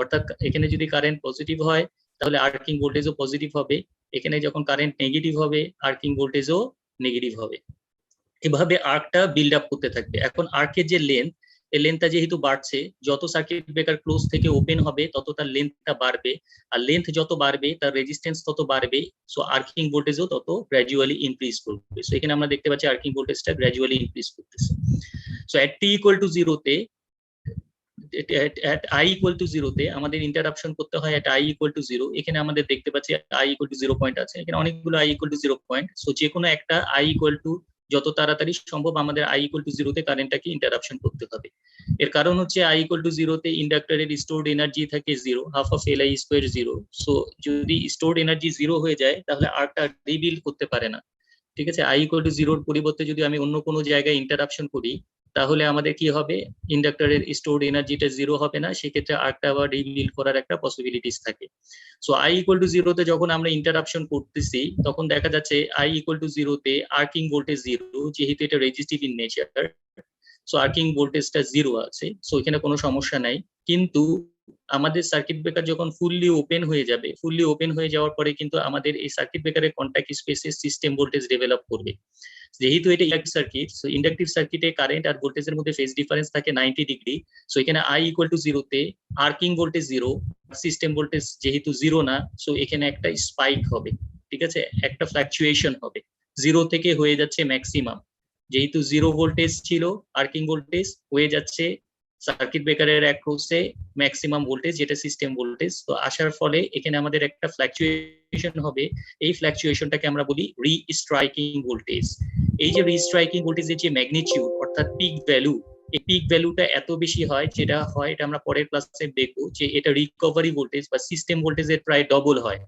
অর্থাৎ এখানে যদি কারেন্ট পজিটিভ হয় তাহলে আর্কিং ভোল্টেজও পজিটিভ হবে, এখানে যখন কারেন্ট নেগেটিভ হবে আর্কিং ভোল্টেজও নেগেটিভ হবে। এভাবে আর্কটা বিল্ড আপ করতে থাকবে। এখন আর্কের যে লেন্থ, এই লেন্থটা যেহেতু বাড়ছে, যত সার্কিট ব্রেকার ক্লোজ থেকে ওপেন হবে তত তার লেন্থটা বাড়বে, আর লেন্থ যত বাড়বে তার রেজিস্ট্যান্স তত বাড়বে, সো আর্কিং ভোল্টেজও তত গ্র্যাজুয়ালি ইনক্রিজ করবে। সো এখানে আমরা দেখতে পাচ্ছি আর্কিং ভোল্টেজটা গ্র্যাজুয়ালি ইনক্রিজ করতেছে। So at T equal to জিরোতে, at I equal to 0 তে আমাদের ইন্টারাপশন করতে হয় at I equal to 0। এখানে আমাদের দেখতে পাচ্ছি I equal to 0 পয়েন্ট আছে, এখানে অনেকগুলো I equal to 0 point. So যে কোনো একটা I equal to যত তাড়াতাড়ি সম্ভব আমাদের I equal to 0 তে কারেন্টটাকে ইন্টারাপশন করতে হবে। এর কারণ হচ্ছে I equal to 0 তে ইন্ডাক্টরের স্টোরড এনার্জি থাকে 0, half of Li square 0। So যদি স্টোরড এনার্জি 0 হয়ে যায় তাহলে আর্কটা রিবিল্ড করতে পারে না, ঠিক আছে। I equal to 0 এর পরিবর্তে যদি আমি অন্য কোনো জায়গায় ইন্টারাপশন করি তাহলে আমাদের কি হবে, ইন্ডাক্টরের স্টোরড এনার্জিটা 0 হবে না, সেক্ষেত্রে আর্কটা আবার রিবিল্ড করার একটা পসিবিলিটিস থাকে। সো I equal to 0 তে যখন আমরা ইন্টারাপশন করতেছি তখন দেখা যাচ্ছে I equal to 0 তে আর্কিং ভোল্টেজ 0, যেহেতু এটা রেজিস্টিভ ইন নেচার, সো আর্কিং ভোল্টেজটা 0 আছে, সো এখানে কোনো সমস্যা নাই। কিন্তু আমাদের সার্কিট ব্রেকার যখন ফুললি ওপেন হয়ে যাবে, ফুললি ওপেন হয়ে যাওয়ার পরে কিন্তু আমাদের এই সার্কিট ব্রেকারের কন্টাক্ট স্পেসে সিস্টেম ভোল্টেজ ডেভেলপ করবে। যেহেতু এটা ইন্ডাকটিভ সার্কিট, সো ইন্ডাকটিভ সার্কিটে কারেন্ট আর ভোল্টেজের মধ্যে ফেজ ডিফারেন্স থাকে 90 ডিগ্রি। সো এখানে I equal to 0 তে আর্কিং ভোল্টেজ 0, সিস্টেম ভোল্টেজ যেহেতু 0 না, সো এখানে একটা স্পাইক হবে, ঠিক আছে, একটা ফ্ল্যাকচুয়েশন হবে, 0 থেকে হয়ে যাচ্ছে ম্যাক্সিমাম। যেহেতু 0 ভোল্টেজ ছিল আর্কিং ভোল্টেজ, হয়ে যাচ্ছে সার্কিট ব্রেকারের অ্যাক্রসে ম্যাক্সিমাম ভোল্টেজ, যেটা সিস্টেম ভোল্টেজ। তো আসার ফলে এখানে আমাদের একটা ফ্ল্যাকচুয়েশন হবে, এই ফ্ল্যাকচুয়েশনটাকে আমরা বলি রিস্ট্রাইকিং ভোল্টেজ। এই যে রিস্ট্রাইকিং ভোল্টেজের যে ম্যাগনিটিউড অর্থাৎ পিক ভ্যালু, এই পিক ভ্যালুটা এত বেশি হয়, যেটা হয় এটা আমরা পরের ক্লাসে দেখবো, যে এটা রিকভারি ভোল্টেজ বা সিস্টেম ভোল্টেজের প্রায় ডবল হয়।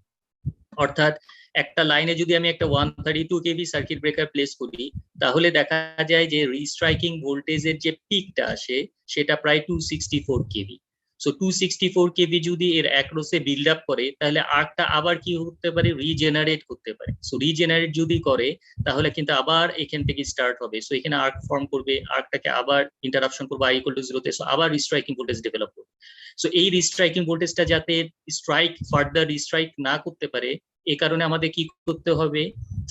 অর্থাৎ একটা লাইনে যদি আমি একটা 132 কেভি সার্কিট ব্রেকার প্লেস করি তাহলে দেখা যায় যে রিস্ট্রাইকিং ভোল্টেজের যে পিকটা আসে সেটা প্রায় 264 কেভি। সো 264 কেভি যদি এর অ্যাক্রসে বিল্ড আপ করে তাহলে আর্কটা আবার কি করতে পারে, রিজেনারেট করতে পারে। সো রিজেনারেট যদি করে তাহলে কিন্তু আবার এখান থেকে স্টার্ট হবে। সো এখানে আর্ক ফর্ম করবে, আর্কটাকে আবার ইন্টারাপশন করবে I equal to 0 তে, সো আবার রিস্ট্রাইকিং ভোল্টেজ ডেভেলপ করবে। সো এই রিস্ট্রাইকিং ভোল্টেজটা যাতে স্ট্রাইক ফার্দার রিস্ট্রাইক না করতে পারে, এই কারণে আমাদের কি করতে হবে,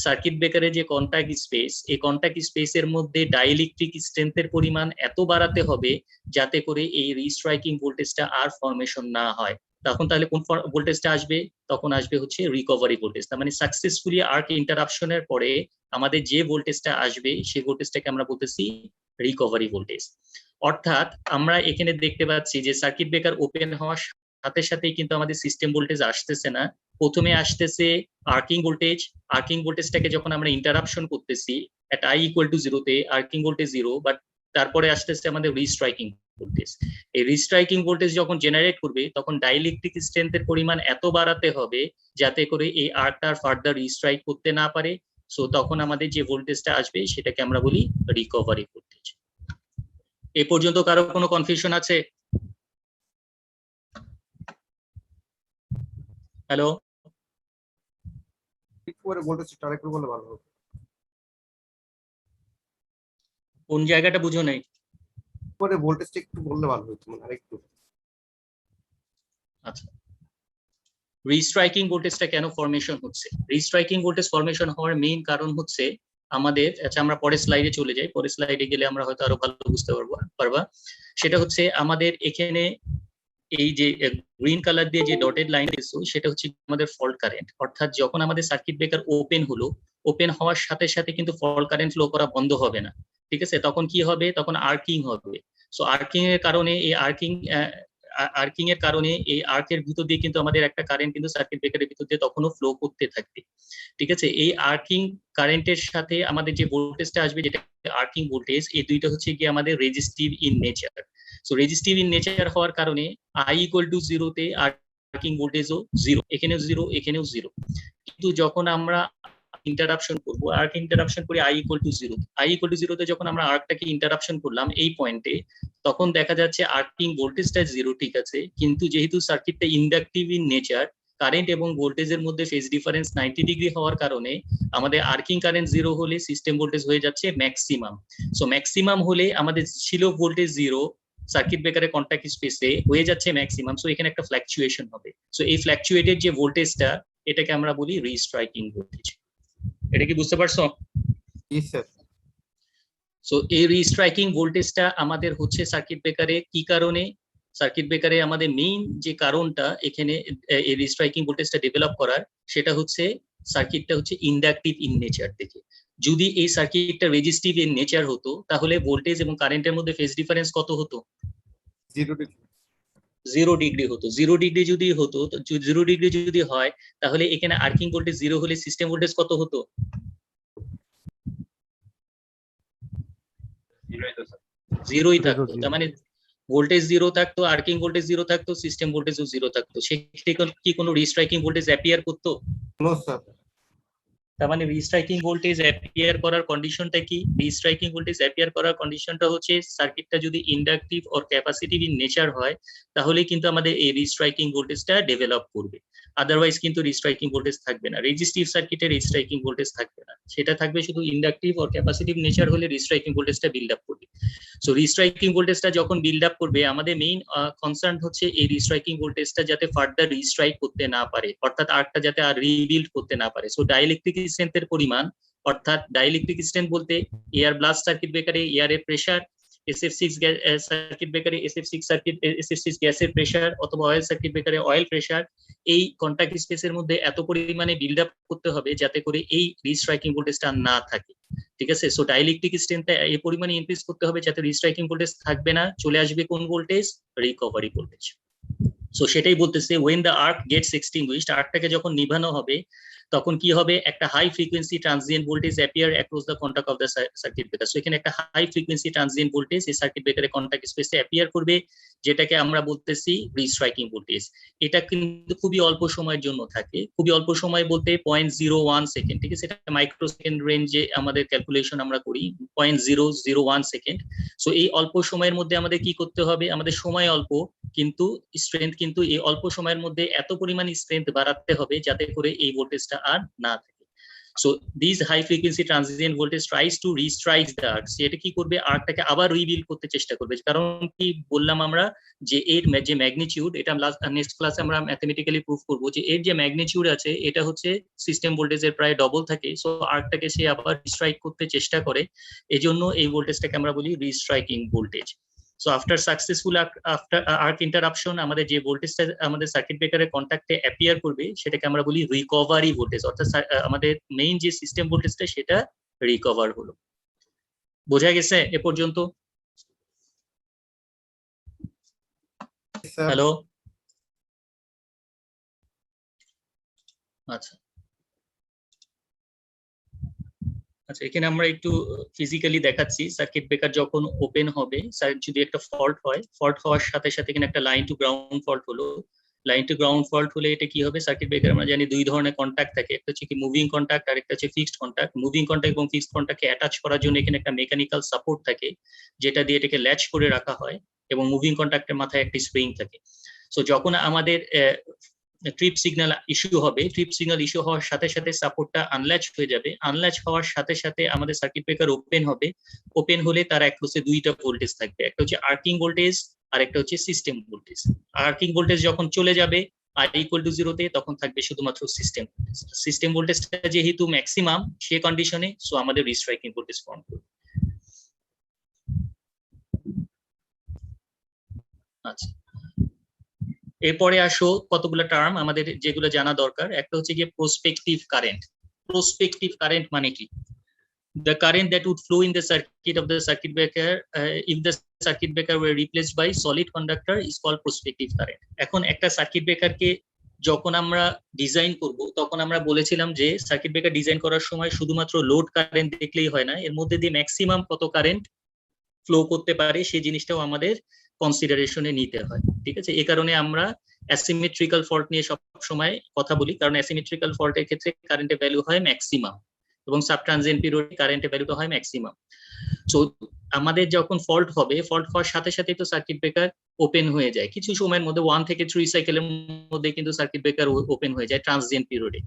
সার্কিট ব্রেকারের যে কন্টাক্ট স্পেস, এই কন্টাক্ট স্পেসের মধ্যে ডাইইলেকট্রিক স্ট্রেংথের পরিমাণ এত বাড়াতে হবে যাতে করে এই রিস্ট্রাইকিং ভোল্টেজটা আর ফরমেশন না হয়। তখন তাহলে কোন ভোল্টেজটা আসবে, তখন আসবে হচ্ছে রিকভারি ভোল্টেজ। তার মানে সাকসেসফুলি আর্ক ইন্টারাপশনের পরে আমাদের যে ভোল্টেজটা আসবে সেই ভোল্টেজটাকে আমরা বলতেছি রিকভারি ভোল্টেজ। অর্থাৎ আমরা এখানে দেখতে পাচ্ছি যে সার্কিট ব্রেকার ওপেন হওয়ার সাথে সাথেই কিন্তু আমাদের সিস্টেম ভোল্টেজ আসতেছে না, প্রথমে আসতেছে আর্কিং ভোল্টেজ। আর্কিং ভোল্টেজটাকে যখন আমরা ইন্টারাপশন করতেছি at I equal to 0 তে আর্কিং ভোল্টেজ 0, বাট তারপরে আসতেছে আমাদের রিস্ট্রাইকিং ভোল্টেজ। এই রিস্ট্রাইকিং ভোল্টেজ যখন জেনারেট করবে তখন ডাইইলেকট্রিক স্ট্রেংথের পরিমাণ এত বাড়াতে হবে যাতে করে এই আর্কটা ফার্দার রিস্ট্রাইক করতে না পারে। সো তখন আমাদের যে ভোল্টেজটা আসবে সেটাকে আমরা বলি রিকভারি ভোল্টেজ। এই পর্যন্ত কারো কোনো কনফিউশন আছে? হ্যালো, কোন জায়গাটা বুঝো নাই? পরে ভোল্টেজটা একটু বললে ভালো হতো, মানে আরেকটু। আচ্ছা, রিস্ট্রাইকিং ভোল্টেজটা কেন ফরমেশন হচ্ছে? রিস্ট্রাইকিং ভোল্টেজ ফরমেশন হওয়ার মেইন কারণ হচ্ছে আমাদের, আচ্ছা আমরা পরের স্লাইডে চলে যাই, পরের স্লাইডে গেলে আমরা হয়তো আরো ভালো বুঝতে পারবা। সেটা হচ্ছে আমাদের এখানে এই যে গ্রিন কালার দিয়ে যে ডটেড লাইন দিয়েছো সেটা হচ্ছে আমাদের ফল্ট কারেন্ট। অর্থাৎ যখন আমাদের সার্কিট ব্রেকার ওপেন হলো, ওপেন হওয়ার সাথে সাথে কিন্তু ফল্ট কারেন্ট ফ্লো করা বন্ধ হবে না, ঠিক আছে। তখন কি হবে, তখন আর্কিং হবে। সো আর্কিং এর কারণে এই আর্কিং এর কারণে এই আর্কের ভিতর দিয়ে কিন্তু আমাদের একটা কারেন্ট কিন্তু সার্কিট ব্রেকারের ভিতর দিয়ে তখনও ফ্লো করতে থাকবে, ঠিক আছে। এই আর্কিং কারেন্টের সাথে আমাদের যে ভোল্টেজটা আসবে যেটা আর্কিং ভোল্টেজ, এই দুইটা হচ্ছে কি আমাদের resistive in nature. So resistive in nature হওয়ার কারণে I equal to 0 তে আর্কিং ভোল্টেজও 0, এখানেও 0, এখানেও 0। কিন্তু যখন আমরা ইন্টারাপশন করব, আর্ক ইন্টারাপশন করে I equal to 0, I equal to 0 তে যখন আমরা আর্কটাকে ইন্টারাপশন করলাম এই পয়েন্টে, তখন দেখা যাচ্ছে আর্কিং ভোল্টেজটা 0, ঠিক আছে। কিন্তু যেহেতু সার্কিটটা ইন্ডাকটিভ ইন নেচার, কারেন্ট এবং ভোল্টেজের মধ্যে ফেজ ডিফারেন্স 90 ডিগ্রি হওয়ার কারণে আমাদের আর্কিং কারেন্ট 0 হলে সিস্টেম ভোল্টেজ হয়ে যাচ্ছে ম্যাক্সিমাম। সো ম্যাক্সিমাম হলে আমাদের ছিল ভোল্টেজ 0, সার্কিট ব্রেকারের কন্টাক্ট স্পেসে হয়ে যাচ্ছে ম্যাক্সিমাম, সো এখানে একটা ফ্ল্যাকচুয়েশন হবে। সো এই ফ্ল্যাকচুয়েটেড যে ভোল্টেজটা, এটাকে আমরা বলি রিস্ট্রাইকিং ভোল্টেজ। এটা কি বুঝতে পারছো? জি স্যার। সো এই রিস্ট্রাইকিং ভোল্টেজটা আমাদের হচ্ছে সার্কিট ব্রেকারে কি কারণে, সার্কিট ব্রেকারে আমাদের মেইন যে কারণটা এখানে এই রিস্ট্রাইকিং ভোল্টেজটা ডেভেলপ করার, সেটা হচ্ছে সার্কিটটা হচ্ছে ইন্ডাকটিভ ইন নেচার থেকে। যদি এই সার্কিটটা রেজিস্টিভ ইন নেচার হতো, তাহলে ভোল্টেজ এবং কারেন্টের মধ্যে ফেজ ডিফারেন্স কত হতো? 0 ডিগ্রি হতো। 0 ডিগ্রি যদি হতো, 0 ডিগ্রি যদি হয়, তাহলে এখানে আর্কিং ভোল্টেজ 0 হলে সিস্টেম ভোল্টেজ কত হতো? জিরোই থাকতো। তার মানে ভোল্টেজ 0 থাকতো, আর্কিং ভোল্টেজ 0 থাকতো, সিস্টেম ভোল্টেজও 0 থাকতো। সেক্ষেত্রে কি কোনো রিস্ট্রাইকিং ভোল্টেজ অ্যাপিয়ার করতো? No sir. তার মানে রিস্ট্রাইকিং ভোল্টেজ অ্যাপিয়ার করার কন্ডিশনটা কি? রিস্ট্রাইকিং ভোল্টেজ অ্যাপিয়ার করার কন্ডিশনটা হচ্ছে সার্কিটটা যদি inductive or capacitive in nature হয়, তাহলে কিন্তু আমাদের এই রিস্ট্রাইকিং ভোল্টেজটা ডেভেলপ করবে। আদারওয়াইজ কিন্তু রিস্ট্রাইকিং ভোল্টেজ থাকবে না। রেজিস্টিভ সার্কিটে রিস্ট্রাইকিং ভোল্টেজ থাকবে না, সেটা থাকবে শুধু ইন্ডাকটিভ অর ক্যাপাসিটিভ নেচার হলে রিস্ট্রাইকিং ভোল্টেজটা বিল্ড আপ করবে। সো রিস্ট্রাইকিং ভোল্টেজটা যখন বিল্ড আপ করবে, আমাদের মেইন কনসার্ন হচ্ছে এই রিস্ট্রাইকিং ভোল্টেজটা যাতে ফার্দার রিস্ট্রাইক করতে না পারে, অর্থাৎ আর্কটা যাতে আর রিবিল্ড করতে না পারে। সো ডাইইলেকট্রিক স্ট্রেংথের পরিমাণ, অর্থাৎ ডাইইলেকট্রিক স্ট্রেংথ বলতে এয়ার ব্লাস্ট সার্কিট ব্রেকারে এয়ারের প্রেসার, SF6 সার্কিট ব্রেকারে SF6 গ্যাসের প্রেসার, অথবা অয়েল সার্কিট ব্রেকারে অয়েল প্রেসার, এই কন্টাক্ট স্পেসের মধ্যে এত পরিমাণে বিল্ড আপ করতে হবে যাতে করে এই রিস্ট্রাইকিং ভোল্টেজটা না থাকে। ঠিক আছে? সো ডাইইলেকট্রিক স্ট্রেংথটা এই পরিমাণে ইনক্রিজ করতে হবে যাতে রিস্ট্রাইকিং ভোল্টেজ থাকবে না, চলে আসবে কোন ভোল্টেজ? Recovery voltage. সো সেটাই বলতেছে, when the arc gets extinguished, আর্কটাকে যখন নিভানো হবে, তখন কি হবে? একটা high frequency transient voltage appear across the contact of the circuit breaker. So এখানে একটা হাই ফ্রিকোয়েন্সি ট্রানজিয়েন্ট ভোল্টেজ এই সার্কিট ব্রেকারের কন্টাক্ট স্পেসে অ্যাপিয়ার করবে, যেটাকে আমরা বলতেছি রিস্ট্রাইকিং ভোল্টেজ। এটা কিন্তু খুবই অল্প সময়ের জন্য থাকে, খুবই অল্প সময় বলতে 0.01 সেকেন্ড। ঠিক আছে? এটা মাইক্রো সেকেন্ড রেঞ্জে আমাদের ক্যালকুলেশন আমরা করি, 0.001 সেকেন্ড। সো এই অল্প সময়ের মধ্যে আমাদের কি করতে হবে? আমাদের সময় অল্প, কিন্তু স্ট্রেংথ কিন্তু এই অল্প সময়ের মধ্যে এত পরিমাণ স্ট্রেংথ বাড়াতে হবে যাতে করে এই ভোল্টেজটা আর না থাকে। So this high frequency transient voltage tries to restrike the arc. সেটা কি করবে? আর্কটাকে আবার রিবিল্ড করতে চেষ্টা করবে। কারণ কি বললাম আমরা, যে এর যে ম্যাগনিটিউড, এটা নেক্সট ক্লাসে আমরা ম্যাথমেটিক্যালি প্রুফ করব যে এর যে ম্যাগনিটিউড আছে এটা হচ্ছে সিস্টেম ভোল্টেজের প্রায় ডবল থাকে। সো আর্কটাকে সে আবার রিস্ট্রাইক করতে চেষ্টা করে, এজন্য এই ভোল্টেজটাকে আমরা বলি restriking voltage. So after successful arc interruption, আমাদের যে ভোল্টেজটা আমাদের সার্কিট ব্রেকারের কন্টাক্টে অ্যাপিয়ার করবে, সেটাকে আমরা বলি রিকভারি ভোল্টেজ, অর্থাৎ আমাদের মেইন যে সিস্টেম ভোল্টেজটা সেটা রিকভার হলো। বোঝা গেছে এ পর্যন্ত? হ্যালো? আচ্ছা আচ্ছা, এখানে আমরা একটু ফিজিক্যালি দেখাচ্ছি। সার্কিট ব্রেকার যখন ওপেন হবে, যদি একটা ফল্ট হয়, ফল্ট হওয়ার সাথে সাথে এখানে একটা লাইন টু গ্রাউন্ড ফল্ট হলো। লাইন টু গ্রাউন্ড ফল্ট হলে এটা কি হবে? সার্কিট ব্রেকার আমরা জানি দুই ধরনের কন্টাক্ট থাকে, একটা হচ্ছে কি মুভিং কন্টাক্ট আর একটা হচ্ছে ফিক্সড কন্টাক্ট। মুভিং কন্টাক্ট এবং ফিক্সড কন্টাক্টকে অ্যাটাচ করার জন্য এখানে একটা মেকানিক্যাল সাপোর্ট থাকে, যেটা দিয়ে এটাকে ল্যাচ করে রাখা হয়, এবং মুভিং কন্টাক্টের মাথায় একটা স্প্রিং থাকে। সো যখন আমাদের ট্রিপ সিগন্যাল ইস্যু হবে, ট্রিপ সিগন্যাল ইস্যু হওয়ার সাথে সাথে সাপোর্টটা আনল্যাচ হয়ে যাবে। আনল্যাচ হওয়ার সাথে সাথে আমাদের সার্কিট ব্রেকার ওপেন হবে। ওপেন হলে তার অ্যাক্রসে দুইটা ভোল্টেজ থাকবে, একটা হচ্ছে আর্কিং ভোল্টেজ আর একটা হচ্ছে সিস্টেম ভোল্টেজ। আর্কিং ভোল্টেজ যখন চলে যাবে I = 0 তে, তখন থাকবে শুধুমাত্র সিস্টেম ভোল্টেজ। সিস্টেম ভোল্টেজটা যেহেতু ম্যাক্সিমাম সে কন্ডিশনে, সো আমাদের রিস্ট্রাইকিং ভোল্টেজ ফর্ম করবে। আচ্ছা, এরপরে আসো কতগুলো টার্ম আমাদের যেগুলো জানা দরকার। একটা হচ্ছে গিয়ে প্রসপেক্টিভ কারেন্ট। প্রসপেক্টিভ কারেন্ট মানে কি? The current that would flow in the circuit of the circuit breaker if the circuit breaker were replaced by solid conductor is called prospective current. এখন একটা সার্কিট ব্রেকারকে যখন আমরা ডিজাইন করব, তখন আমরা বলেছিলাম যে সার্কিট ব্রেকার ডিজাইন করার সময় শুধুমাত্র লোড কারেন্ট দেখলেই হয় না, এর মধ্যে দিয়ে ম্যাক্সিমাম কত কারেন্ট ফ্লো করতে পারে সেই জিনিসটাও আমাদের কনসিডারেশনে নিতে হয়। ঠিক আছে? এই কারণে আমরা অ্যাসিমেট্রিক্যাল ফল্ট নিয়ে সব সময় কথা বলি, কারণ অ্যাসিমেট্রিক্যাল ফল্টের ক্ষেত্রে কারেন্টের ভ্যালু হয় ম্যাক্সিমাম, এবং সাবট্রানজিয়েন্ট পিরিয়ডে কারেন্টের ভ্যালুটা হয় ম্যাক্সিমাম। সো আমাদের যখন ফল্ট হবে, ফল্ট হওয়ার সাথে সাথে তো সার্কিট ব্রেকার ওপেন হয়ে যায়, কিছু সময়ের মধ্যে 1 থেকে 3 সাইকেলের মধ্যে কিন্তু সার্কিট ব্রেকার ওপেন হয়ে যায় ট্রানজিয়েন্ট পিরিয়ডে।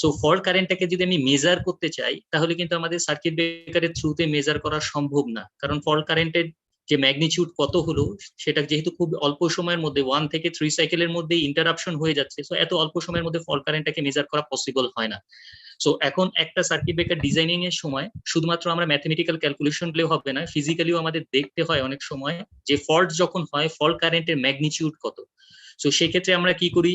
সো ফল্ট কারেন্টটাকে যদি আমি মেজার করতে চাই, তাহলে কিন্তু আমাদের সার্কিট ব্রেকারের থ্রুতে মেজার করা সম্ভব না, কারণ ফল্ট কারেন্টের যে ম্যাগনিটিউড কত হলো সেটা যেহেতু খুব অল্প সময়ের মধ্যে 1 থেকে 3 সাইকেলের মধ্যে ইন্টারাপশন হয়ে যাচ্ছে, সো এত অল্প সময়ের মধ্যে ফল্ট কারেন্টটাকে মেজার করা পসিবল হয় না। সো এখন একটা সার্কিট ব্রেকার ডিজাইনিং এর সময় শুধুমাত্র আমরা ম্যাথমেটিক্যাল ক্যালকুলেশন গুলো হবে না, ফিজিক্যালিও আমাদের দেখতে হয় অনেক সময় যে ফল্ট যখন হয় ফল্ট কারেন্টের ম্যাগনিটিউড কত। সো সেই ক্ষেত্রে আমরা কি করি,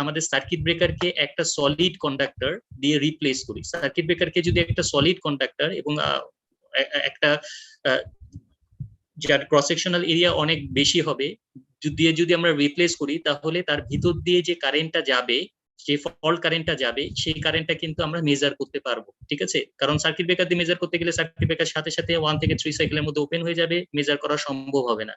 আমাদের সার্কিট ব্রেকারকে একটা সলিড কন্ডাক্টর দিয়ে রিপ্লেস করি। সার্কিট ব্রেকারকে যদি একটা সলিড কন্ডাক্টর এবং একটা যার ক্রস সেকশনাল এরিয়া অনেক বেশি হবে যদি আমরা রিপ্লেস করি, তাহলে তার ভিতর দিয়ে যে কারেন্টটা যাবে, যে ফল্ট কারেন্টটা যাবে, সেই কারেন্টটা কিন্তু আমরা মেজার করতে পারবো। ঠিক আছে, কারণ সার্কিট ব্রেকার দিয়ে মেজার করতে গেলে সার্কিট ব্রেকার সাথে সাথে 1 থেকে 3 সাইকেলের মধ্যে ওপেন হয়ে যাবে, মেজার করা সম্ভব হবে না।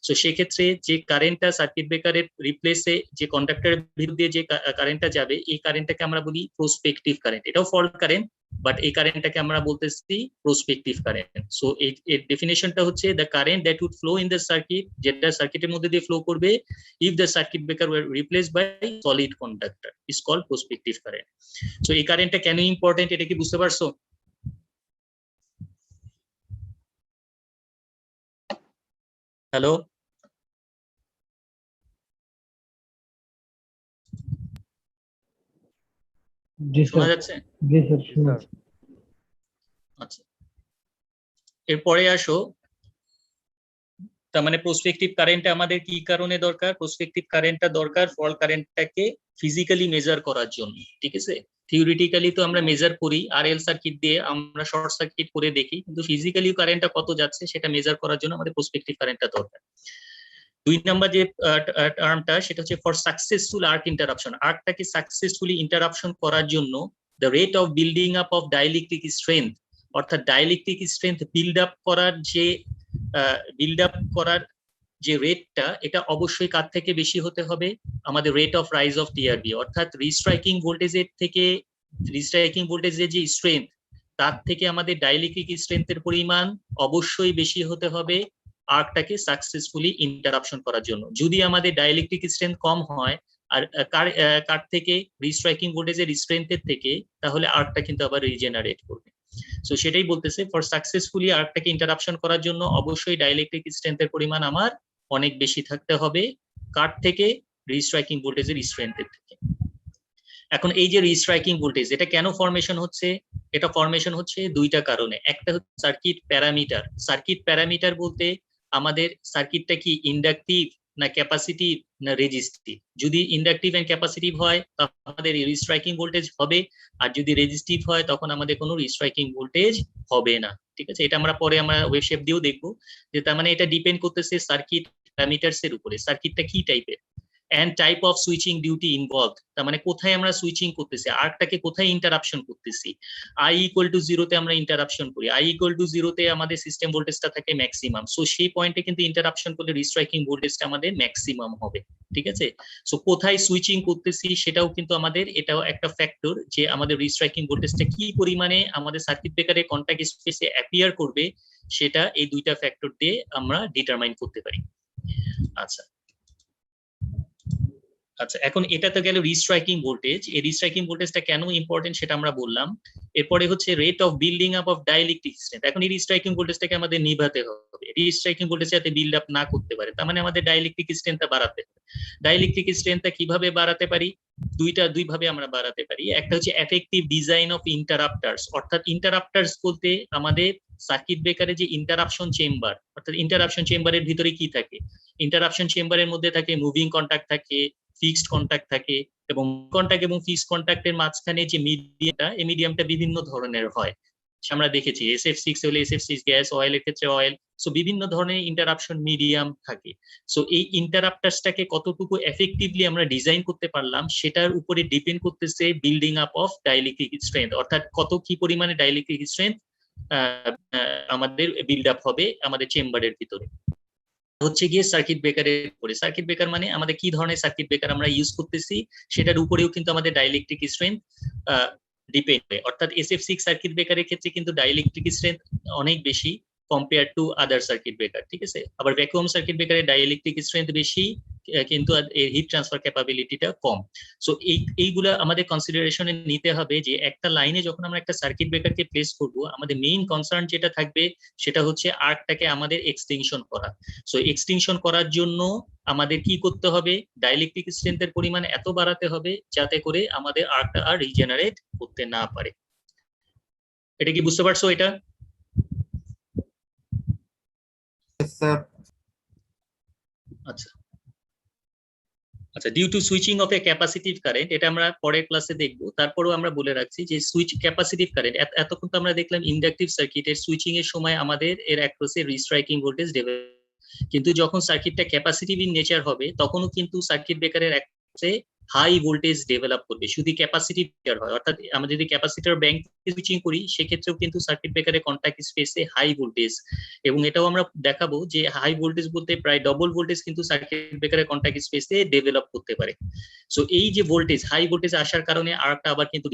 সো সেক্ষেত্রে যে কারেন্টটা সার্কিট ব্রেকারের রিপ্লেসে যে কন্ডাক্টরের ভিতর দিয়ে যে কারেন্টটা যাবে, এই কারেন্টটাকে আমরা বলি প্রসপেক্টিভ কারেন্ট। এটাও ফল্ট কারেন্ট, বাট এই কারেন্টটাকে আমরা বলতেছি প্রসপেক্টিভ কারেন্ট। সো এর ডেফিনেশনটা হচ্ছে the current that would flow in the circuit, যেটা সার্কিটের মধ্যে দিয়ে ফ্লো করবে if the circuit breaker were replaced by solid conductor is called prospective current. So এই কারেন্টটা কেন ইম্পর্টেন্ট এটা কি বুঝতে পারছো? হ্যালো, শোনা যাচ্ছে? আচ্ছা, এরপরে আসো, তার মানে প্রসপেক্টিভ কারেন্ট আমাদের কি কারণে দরকার? প্রসপেক্টিভ কারেন্টটা দরকার ফল্ট কারেন্টটাকে ফিজিক্যালি মেজার করার জন্য। ঠিক আছে, থিওরিটিক্যালি তো আমরা মেজার করি আরএল সার্কিট দিয়ে, আমরা শর্ট সার্কিট করে দেখি, কিন্তু ফিজিক্যালি কারেন্টটা কত যাচ্ছে সেটা মেজার করার জন্য আমাদের প্রসপেক্টিভ কারেন্টটা দরকার। 2 নাম্বার যে টার্মটা সেটা হচ্ছে ফর সাকসেসফুল আর্ক ইন্টারাপশন। আর্কটাকে সাকসেসফুলি ইন্টারাপশন করার জন্য the rate of building up of dielectric strength, অর্থাৎ ডাইইলেকট্রিক স্ট্রেংথ বিল্ড আপ করার যে রেটটা, এটা অবশ্যই কার থেকে বেশি হতে হবে? আমাদের rate of rise of TRB, অর্থাৎ রিস্ট্রাইকিং ভোল্টেজের থেকে, রিস্ট্রাইকিং ভোল্টেজের যে স্ট্রেংথ তার থেকে আমাদের ডাইইলেকট্রিক স্ট্রেংথের পরিমাণ অবশ্যই বেশি হতে হবে আর্কটাকে সাকসেসফুলি ইন্টারাপশন করার জন্য। যদি আমাদের ডাইইলেকট্রিক স্ট্রেংথ কম হয় আর কার থেকে, রিস্ট্রাইকিং ভোল্টেজের স্ট্রেংথের থেকে, তাহলে আর্কটা কিন্তু আবার রিজেনারেট করবে। সো সেটাই বলতেছে ফর সাকসেসফুলি আর্কটাকে ইন্টারাপশন করার জন্য অবশ্যই ডাইইলেকট্রিক স্ট্রেংথের পরিমাণ আমার অনেক বেশি থাকতে হবে কার থেকে? রিস্ট্রাইকিং ভোল্টেজের স্ট্রেংথের থেকে। এখন এই যে রিস্ট্রাইকিং ভোল্টেজ, এটা কেন ফরমেশন হচ্ছে? এটা ফরমেশন হচ্ছে দুইটা কারণে। একটা হচ্ছে সার্কিট প্যারামিটার। সার্কিট প্যারামিটার বলতে আমাদের সার্কিটটা কি ইন্ডাকটিভ না ক্যাপাসিটিভ না রেজিস্টিভ। যদি ইন্ডাকটিভ এন্ড ক্যাপাসিটিভ হয় তখন আমাদের রিস্ট্রাইকিং ভোল্টেজ হবে, আর যদি রেজিস্টিভ হয় তখন আমাদের কোনো রিস্ট্রাইকিং ভোল্টেজ হবে না। ঠিক আছে, এটা আমরা পরে ওয়েভ শেপ দিয়েও দেখবো, যে তার মানে এটা ডিপেন্ড করতেছে সার্কিট প্যারামিটারস এর উপরে, সার্কিটটা কি টাইপের and type of switching duty involved। তার মানে কোথায় আমরা সুইচিং করতেছি, আর্কটাকে কোথায় ইন্টারাপশন করতেছি। I = 0 তে আমরা ইন্টারাপশন করি, I = 0 তে আমাদের সিস্টেম ভোল্টেজটা থাকে ম্যাক্সিমাম। সো সেই পয়েন্টে কিন্তু ইন্টারাপশন করলে রিস্ট্রাইকিং ভোল্টেজটা আমাদের ম্যাক্সিমাম হবে। ঠিক আছে, সো কোথায় সুইচিং করতেছি সেটাও কিন্তু আমাদের, এটাও একটা ফ্যাক্টর যে আমাদের রিস্ট্রাইকিং ভোল্টেজটা কি পরিমাণে আমাদের সার্কিট ব্রেকারের কন্টাক্ট স্পেসে অ্যাপিয়ার করবে, সেটা এই দুইটা ফ্যাক্টর দিয়ে আমরা ডিটারমাইন করতে পারি। আচ্ছা, এখন এটা তো গেল রিস্ট্রাইকিং ভোল্টেজ। এই রিস্ট্রাইকিং ভোল্টেজটা কেন ইম্পর্টেন্ট সেটা আমরা বললাম। এরপরে হচ্ছে rate of building up of dielectric strength. এখন এই রিস্ট্রাইকিং ভোল্টেজটাকে আমাদের নিভাতে হবে, রিস্ট্রাইকিং ভোল্টেজ যাতে বিল্ড আপ না করতে পারে, তার মানে আমাদের ডাইইলেকট্রিক স্ট্রেংথটা বাড়াতে হবে। ডাইইলেকট্রিক স্ট্রেংথটা কিভাবে বাড়াতে পারি? দুই ভাবে আমরা বাড়াতে পারি। একটা হচ্ছে এফেক্টিভ ডিজাইন অফ ইন্টারাপ্টারস, অর্থাৎ ইন্টারাপ্টারস বলতে আমাদের সার্কিট ব্রেকারে যে ইন্টারাপশন চেম্বার, অর্থাৎ ইন্টারাপশন চেম্বারের ভিতরে কি থাকে? ইন্টারাপশন চেম্বারের মধ্যে থাকে মুভিং কন্টাক্ট থাকে, ফিক্সড কন্টাক্ট থাকে, এবং কন্টাক্ট এবং ফিক্সড কন্টাক্টের মাঝখানে যে মিডিয়ামটা, এই মিডিয়ামটা বিভিন্ন ধরনের হয়। আমরা দেখেছি SF6 হলে SF6 গ্যাস, অয়েলের ক্ষেত্রে অয়েল। সো বিভিন্ন ধরনের ইন্টারাপশন মিডিয়াম থাকে। সো এই ইন্টারাপ্টারসটাকে কতটুকু এফেক্টিভলি আমরা ডিজাইন করতে পারলাম সেটার উপরে ডিপেন্ড করতেছে building up of dielectric strength, অর্থাৎ কত কি পরিমাণে ডাইইলেকট্রিক স্ট্রেংথ আমাদের বিল্ড আপ হবে আমাদের চেম্বারের ভিতরে। হচ্ছে গিয়ে সার্কিট ব্রেকারের উপরে। সার্কিট ব্রেকার মানে আমাদের কি ধরনের সার্কিট ব্রেকার আমরা ইউজ করতেছি সেটার উপরেও কিন্তু আমাদের ডাইইলেকট্রিক স্ট্রেংথ ডিপেন্ড হয়। অর্থাৎ SF6 সার্কিট ব্রেকারের ক্ষেত্রে কিন্তু ডাইইলেকট্রিক স্ট্রেংথ অনেক বেশি, compare to other circuit breaker, ঠিক আছে। আবার ভ্যাকুয়াম সার্কিট ব্রেকারের ডাইইলেকট্রিক স্ট্রেংথ বেশি, কিন্তু এর হিট ট্রান্সফার ক্যাপাবিলিটিটা কম। সো এইগুলা আমাদের কনসিডারেশনে নিতে হবে যে একটা লাইনে যখন আমরা একটা সার্কিট ব্রেকারকে প্লেস করব, আমাদের মেইন কনসার্ন যেটা থাকবে সেটা হচ্ছে আর্কটাকে আমাদের এক্সটেনশন করা। সো এক্সটেনশন করার জন্য আমাদের কি করতে হবে, ডাইইলেকট্রিক স্ট্রেংথের পরিমাণ এত বাড়াতে হবে যাতে করে আমাদের আর্কটা আর রিজেনারেট করতে না পারে। এটা কি বুঝতে পারছো এটা? Yes, sir. আচ্ছা আচ্ছা, due to switching off a capacitive current, এটা আমরা পরের ক্লাসে দেখবো। তারপরেও আমরা বলে রাখছি যে সুইচ ক্যাপাসিটিভ কারেন্ট, এতক্ষণ তো আমরা দেখলাম ইন্ডাকটিভ সার্কিটের সুইচিং এর সময় আমাদের এর অ্যাক্রসে রিস্ট্রাইকিং ভোল্টেজ ডেভেলপ, কিন্তু যখন সার্কিটটা ক্যাপাসিটিভ ইন নেচার হবে তখনও কিন্তু সার্কিট ব্রেকারের অ্যাক্রসে হাই ভোল্টেজ ডেভেলপ করবে, শুধু ক্যাপাসিটিভ হয়। অর্থাৎ আমরা যদি ক্যাপাসিটর ব্যাংক সুইচিং করি সেক্ষেত্রেও কিন্তু সার্কিট ব্রেকারের কন্টাক্ট স্পেসে হাই ভোল্টেজ, এবং এটাও আমরা দেখাবো যে হাই ভোল্টেজ বলতে প্রায় ডবল ভোল্টেজ কিন্তু সার্কিট ব্রেকারের কন্টাক্ট স্পেসে ডেভেলপ করতে পারে। সো এই যে ভোল্টেজ, হাই ভোল্টেজ আসার কারণে আরেকটা আবার কিন্তু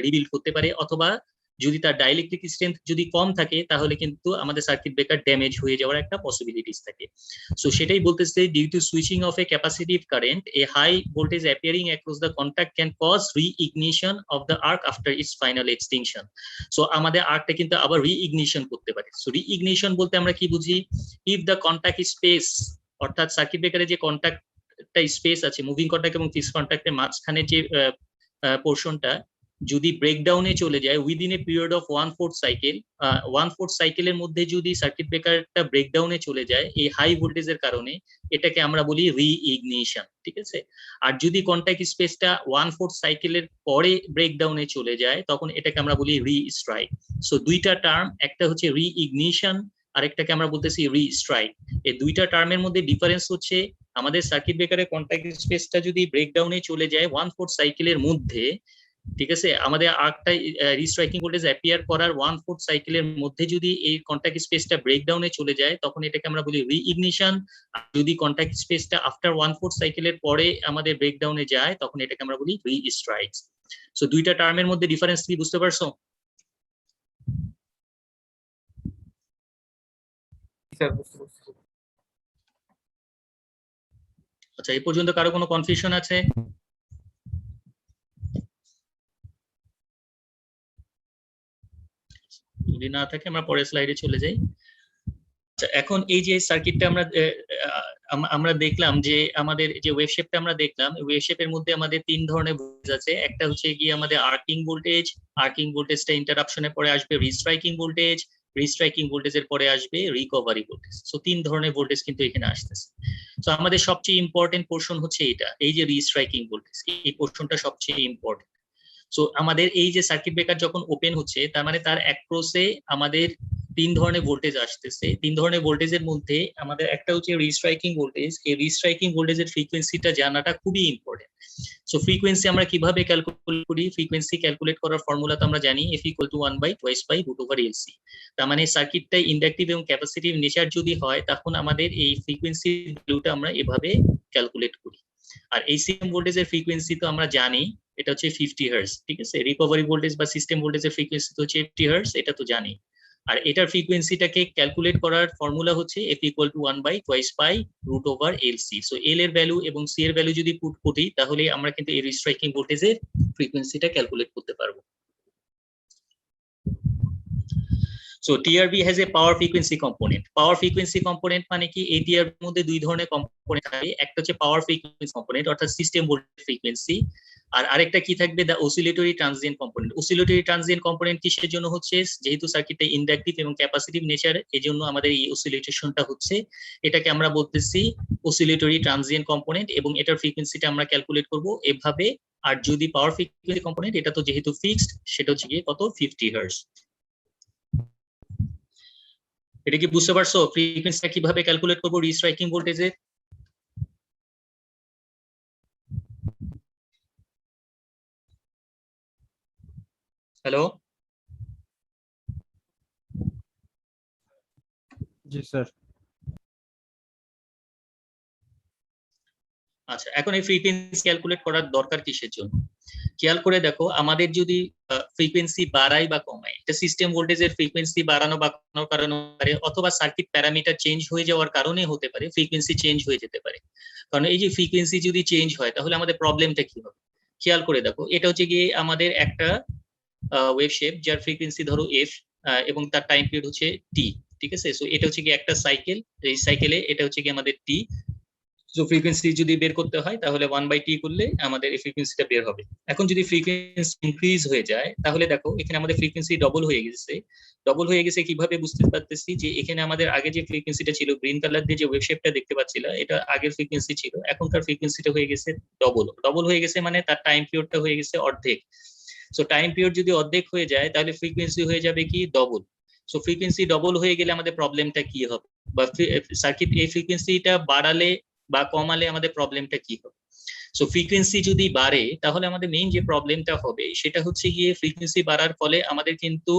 রিবিল্ড করতে পারে, অথবা যদি তার ডাইইলেকট্রিক স্ট্রেংথ যদি কম থাকে তাহলে কিন্তু আমাদের সার্কিট ব্রেকার ড্যামেজ হয়ে যাওয়ার একটা পসিবিলিটিস থাকে। সো সেটাই বলতেছে, due to switching off a capacitive current a high voltage appearing across the contact can cause reignition of the arc after its final extinction. So আমাদের আর্কটা কিন্তু আবার রিইগনিশন করতে পারে। সো রিইগনিশন বলতে আমরা কি বুঝি, ইফ দ্য কন্টাক্ট স্পেস, অর্থাৎ সার্কিট ব্রেকারের যে কন্টাক্টটা স্পেস আছে, মুভিং কন্টাক্ট এবং ফিক্সড কন্টাক্টের মাঝখানে যে পোর্শনটা যদি ব্রেকডাউনে চলে যায় within a period of 1/4 cycle, 1/4 সাইকেলের মধ্যে যদি সার্কিট ব্রেকারটা ব্রেকডাউনে চলে যায় এই হাই ভোল্টেজের কারণে, এটাকে আমরা বলি রিইগনিশন, ঠিক আছে। আর যদি কন্টাক্ট স্পেসটা 1/4 সাইকেলের পরে ব্রেকডাউনে চলে যায় তখন এটাকে আমরা বলি রিস্ট্রাইক। সো দুইটা টার্ম, একটা হচ্ছে রিইগনিশন আর একটাকে আমরা বলতেছি রিস্ট্রাইক। এই দুইটা টার্মের মধ্যে ডিফারেন্স হচ্ছে, আমাদের সার্কিট ব্রেকারের কন্টাক্ট স্পেসটা যদি ব্রেকডাউনে চলে যায় 1/4 সাইকেলের মধ্যে, ঠিক আছে, আমাদের আর্কটা রিস্ট্রাইকিং ভোল্টেজ অ্যাপিয়ার করার 1/4 সাইকেলের মধ্যে যদি এই কন্টাক্ট স্পেসটা ব্রেকডাউনে চলে যায় তখন এটাকে আমরা বলি রিইগনিশন। যদি কন্টাক্ট স্পেসটা আফটার 1/4 সাইকেলের পরে আমাদের ব্রেকডাউনে যায় তখন এটাকে আমরা বলি রিস্ট্রাইক। সো দুইটা টার্মের মধ্যে ডিফারেন্স কি বুঝতে পারছো? Sir, বুঝতে পারছি। আচ্ছা, এই পর্যন্ত কারো কোনো কনফিউশন আছে? যদি না থাকে আমরা পরের স্লাইডে চলে যাই। আচ্ছা, এখন এই যে সার্কিটটা আমরা দেখলাম যে আমাদের যে ওয়েভ শেপটা আমরা দেখলাম, ওয়েভ শেপের মধ্যে আমাদের তিন ধরনের ভোল্টেজ আছে। একটা হচ্ছে গিয়ে আমাদের আর্কিং ভোল্টেজ, আর্কিং ভোল্টেজটা ইন্টারাপশনের পরে আসবে রিস্ট্রাইকিং ভোল্টেজ, রিস্ট্রাইকিং ভোল্টেজের পরে আসবে রিকভারি ভোল্টেজ। সো তিন ধরনের ভোল্টেজ কিন্তু এখানে আসতেছে। তো আমাদের সবচেয়ে ইম্পর্টেন্ট পোর্শন হচ্ছে এটা, এই যে রিস্ট্রাইকিং ভোল্টেজ, এই পোর্শনটা সবচেয়ে ইম্পর্টেন্ট। সো আমাদের এই যে সার্কিট ব্রেকার যখন ওপেন হচ্ছে তার মানে তার অ্যাক্রসে আমাদের তিন ধরনের ভোল্টেজ আসতেছে। তিন ধরনের ভোল্টেজের মধ্যে আমাদের একটা হচ্ছে রিস্ট্রাইকিং ভোল্টেজ। এই রিস্ট্রাইকিং ভোল্টেজের ফ্রিকোয়েন্সিটা জানাটা খুবই ইম্পর্টেন্ট। সো ফ্রিকোয়েন্সি আমরা কিভাবে ক্যালকুলেট করি, ফ্রিকোয়েন্সি ক্যালকুলেট করার ফর্মুলা তো আমরা জানি, F = 1/2/√LC। তার মানে সার্কিটটা ইন্ডাকটিভ এবং ক্যাপাসিটিভ নেচার যদি হয় তখন আমাদের এই ফ্রিকোয়েন্সি ভ্যালুটা আমরা এভাবে ক্যালকুলেট করি। আর এই সিস্টেম ভোল্টেজের ফ্রিকোয়েন্সি তো আমরা জানি, এটা হচ্ছে 50 হার্টজ, ঠিক আছে। রিকভারি ভোল্টেজ বা সিস্টেম ভোল্টেজের ফ্রিকোয়েন্সি তো হচ্ছে 50 হার্টজ, এটা তো জানি। আর এটার ফ্রিকোয়েন্সিটাকে ক্যালকুলেট করার ফর্মুলা হচ্ছে F = 1/2/√LC। সো L এর ভ্যালু এবং C এর ভ্যালু যদি পুট করি তাহলে আমরা কিন্তু এই রিস্ট্রাইকিং ভোল্টেজের ফ্রিকোয়েন্সিটা ক্যালকুলেট করতে পারবো। So TRV has a power frequency component. Power frequency component মানে কি, এই TRV এর মধ্যে দুই ধরনের কম্পোনেন্ট থাকে। একটা হচ্ছে পাওয়ার ফ্রিকোয়েন্সি কম্পোনেন্ট অর্থাৎ সিস্টেম ভোল্টেজ ফ্রিকোয়েন্সি, আর আরেকটা কি থাকবে, দা oscillatory transient component. Oscillatory transient component কিসের জন্য হচ্ছে, যেহেতু সার্কিটটা ইন্ডাকটিভ এবং ক্যাপাসিটিভ নেচার এজন্য আমাদের এই অসিলেশনটা হচ্ছে, এটাকে আমরা বলতেছি অসিলেটরি ট্রানজিয়েন্ট কম্পোনেন্ট, এবং এটার ফ্রিকোয়েন্সিটা আমরা ক্যালকুলেট করব এভাবে। আর যদি পাওয়ার ফ্রিকোয়েন্সি কম্পোনেন্ট, এটা তো যেহেতু ফিক্সড, সেটা হচ্ছে গিয়ে কত, 50 হার্টজ। এটা কি বুঝতে পারছো ফ্রিকোয়েন্সিটা কিভাবে ক্যালকুলেট করব রিস্ট্রাইকিং ভোল্টেজে? হ্যালো, জি স্যার। আচ্ছা, এখন এই ফ্রিকোয়েন্সি ক্যালকুলেট করার দরকার কিসের জন্য? খেয়াল করে দেখো আমাদের যদি ফ্রিকোয়েন্সি বাড়াই বা কমাই, এটা সিস্টেম ভোল্টেজের ফ্রিকোয়েন্সি বাড়ানো বা কমানোর কারণে হতে পারে, অথবা সার্কিট প্যারামিটার চেঞ্জ হয়ে যাওয়ার কারণে হতে পারে, ফ্রিকোয়েন্সি চেঞ্জ হয়ে যেতে পারে। কারণ এই যে ফ্রিকোয়েন্সি যদি চেঞ্জ হয় তাহলে আমাদের প্রবলেমটা কি হবে? খেয়াল করে দেখো, এটা হচ্ছে গিয়ে আমাদের একটা ওয়েভ শেপ যার ফ্রিকোয়েন্সি ধরো এফ, এবং তার টাইম পিরিয়ড হচ্ছে টি। ঠিক আছে, সো এটা হচ্ছে কি একটা সাইকেল, এই সাইকেলে এটা হচ্ছে কি আমাদের টি। সো ফ্রিকোয়েন্সি যদি বের করতে হয় তাহলে 1/t করলে আমাদের এই ফ্রিকোয়েন্সিটা বের হবে। এখন যদি ফ্রিকোয়েন্সি ইনক্রিজ হয়ে যায় তাহলে দেখো এখানে আমাদের ফ্রিকোয়েন্সি ডবল হয়ে গেছে। ডবল হয়ে গেছে কিভাবে বুঝতে পারতেছি, যে এখানে আমাদের আগে যে ফ্রিকোয়েন্সিটা ছিল গ্রিন কালার দিয়ে যে ওয়েভ শেপটা দেখতে পাচ্ছিলা, এটা আগের ফ্রিকোয়েন্সি ছিল, এখনকার ফ্রিকোয়েন্সিটা হয়ে গেছে ডবল। ডবল হয়ে গেছে মানে তার টাইম পিরিয়ডটা হয়ে গেছে অর্ধেক। সো টাইম পিরিয়ড যদি অর্ধেক হয়ে যায় তাহলে ফ্রিকোয়েন্সি হয়ে যাবে কি ডবল। সো ফ্রিকোয়েন্সি ডবল হয়ে গেলে আমাদের প্রবলেমটা কি হবে, বা সার্কিট এই ফ্রিকোয়েন্সিটা বাড়ালে বা কমালে আমাদের প্রবলেমটা কি হবে? সো ফ্রিকোয়েন্সি যদি বাড়ে তাহলে আমাদের মেইন যে প্রবলেমটা হবে সেটা হচ্ছে গিয়ে ফ্রিকোয়েন্সি বাড়ার ফলে আমাদের কিন্তু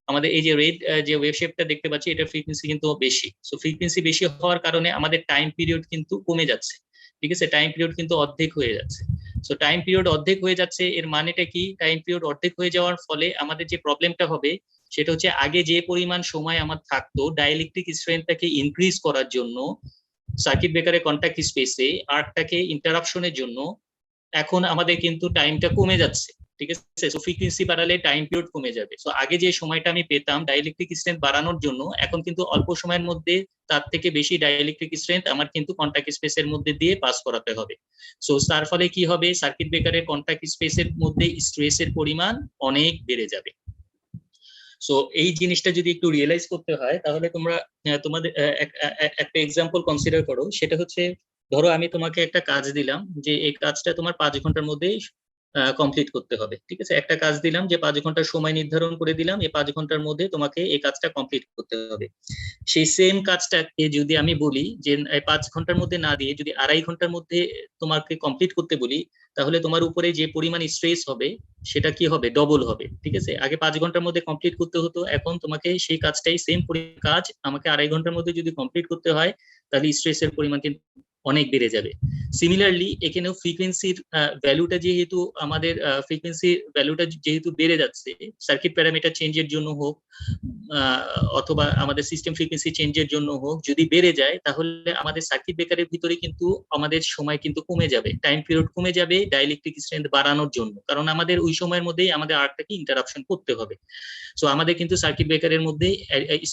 আমাদের এই যে রেড যে ওয়েভ শেপটা দেখতে পাচ্ছি এটা ফ্রিকোয়েন্সি কিন্তু বেশি। সো ফ্রিকোয়েন্সি বেশি হওয়ার কারণে আমাদের টাইম পিরিয়ড কিন্তু কমে যাচ্ছে। ঠিক আছে, টাইম পিরিয়ড কিন্তু অর্ধেক হয়ে যাচ্ছে। সো টাইম পিরিয়ড অর্ধেক হয়ে যাচ্ছে, এর মানেটা কি? টাইম পিরিয়ড অর্ধেক হয়ে যাওয়ার ফলে আমাদের যে প্রবলেমটা হবে সেটা হচ্ছে আগে যে পরিমাণ সময় আমার থাকতো ডাইইলেকট্রিক স্ট্রেংথটাকে ইনক্রিজ করার জন্য সার্কিট ব্রেকারের কন্টাক্ট স্পেসে আর্কটাকে ইন্টারাপশনের জন্য, এখন আমাদের কিন্তু টাইমটা কমে যাচ্ছে। ঠিক আছে, সো ফ্রিকোয়েন্সি বাড়ালে টাইম পিরিয়ড কমে যাবে। সো আগে যে সময়টা আমি পেতাম ডাইইলেকট্রিক স্ট্রেংথ বাড়ানোর জন্য, এখন কিন্তু অল্প সময়ের মধ্যে তার থেকে বেশি ডাইইলেকট্রিক স্ট্রেংথ আমার কিন্তু কন্টাক্ট স্পেসের মধ্যে দিয়ে পাস করাতে হবে। সো তার ফলে কি হবে, সার্কিট ব্রেকারের কন্টাক্ট স্পেসের মধ্যে স্ট্রেসের পরিমাণ অনেক বেড়ে যাবে। সো এই জিনিসটা যদি একটু রিয়েলাইজ করতে হয় তাহলে তোমরা তোমাদের একটা এক্সাম্পল কনসিডার করো। সেটা হচ্ছে, ধরো আমি তোমাকে একটা কাজ দিলাম যে এই কাজটা তোমার 5 ঘন্টার মধ্যে কমপ্লিট করতে হবে। ঠিক আছে, একটা কাজ দিলাম যে 5 ঘন্টার সময় নির্ধারণ করে দিলাম, এই 5 ঘন্টার মধ্যে তোমাকে এই কাজটা কমপ্লিট করতে হবে। সেই সেম কাজটাকে যদি আমি বলি যে 5 ঘন্টার মধ্যে না দিয়ে যদি 2.5 ঘন্টার মধ্যে তোমাকে কমপ্লিট করতে বলি, তাহলে তোমার উপরে যে পরিমাণ স্ট্রেস হবে সেটা কি হবে, ডবল হবে। ঠিক আছে, আগে 5 ঘন্টার মধ্যে কমপ্লিট করতে হতো, এখন তোমাকে সেই কাজটাই সেম কাজ আমাকে 2.5 ঘন্টার মধ্যে যদি কমপ্লিট করতে হয় তাহলে স্ট্রেসের পরিমাণ কিন্তু অনেক বেড়ে যাবে। সিমিলারলি এখানেও ফ্রিকোয়েন্সির ভ্যালুটা যেহেতু আমাদের ফ্রিকোয়েন্সির ভ্যালুটা যেহেতু বেড়ে যাচ্ছে, সার্কিট প্যারামিটার চেঞ্জের জন্য হোক অথবা আমাদের সিস্টেম ফ্রিকোয়েন্সি চেঞ্জের জন্য হোক, যদি বেড়ে যায় তাহলে আমাদের সার্কিট ব্রেকারের ভিতরে কিন্তু আমাদের সময় কিন্তু কমে যাবে, টাইম পিরিয়ড কমে যাবে ডাইইলেকট্রিক স্ট্রেংথ বাড়ানোর জন্য, কারণ আমাদের ওই সময়ের মধ্যেই আমাদের আর্টটাকে ইন্টারাপশন করতে হবে। সো আমাদের কিন্তু সার্কিট ব্রেকারের মধ্যে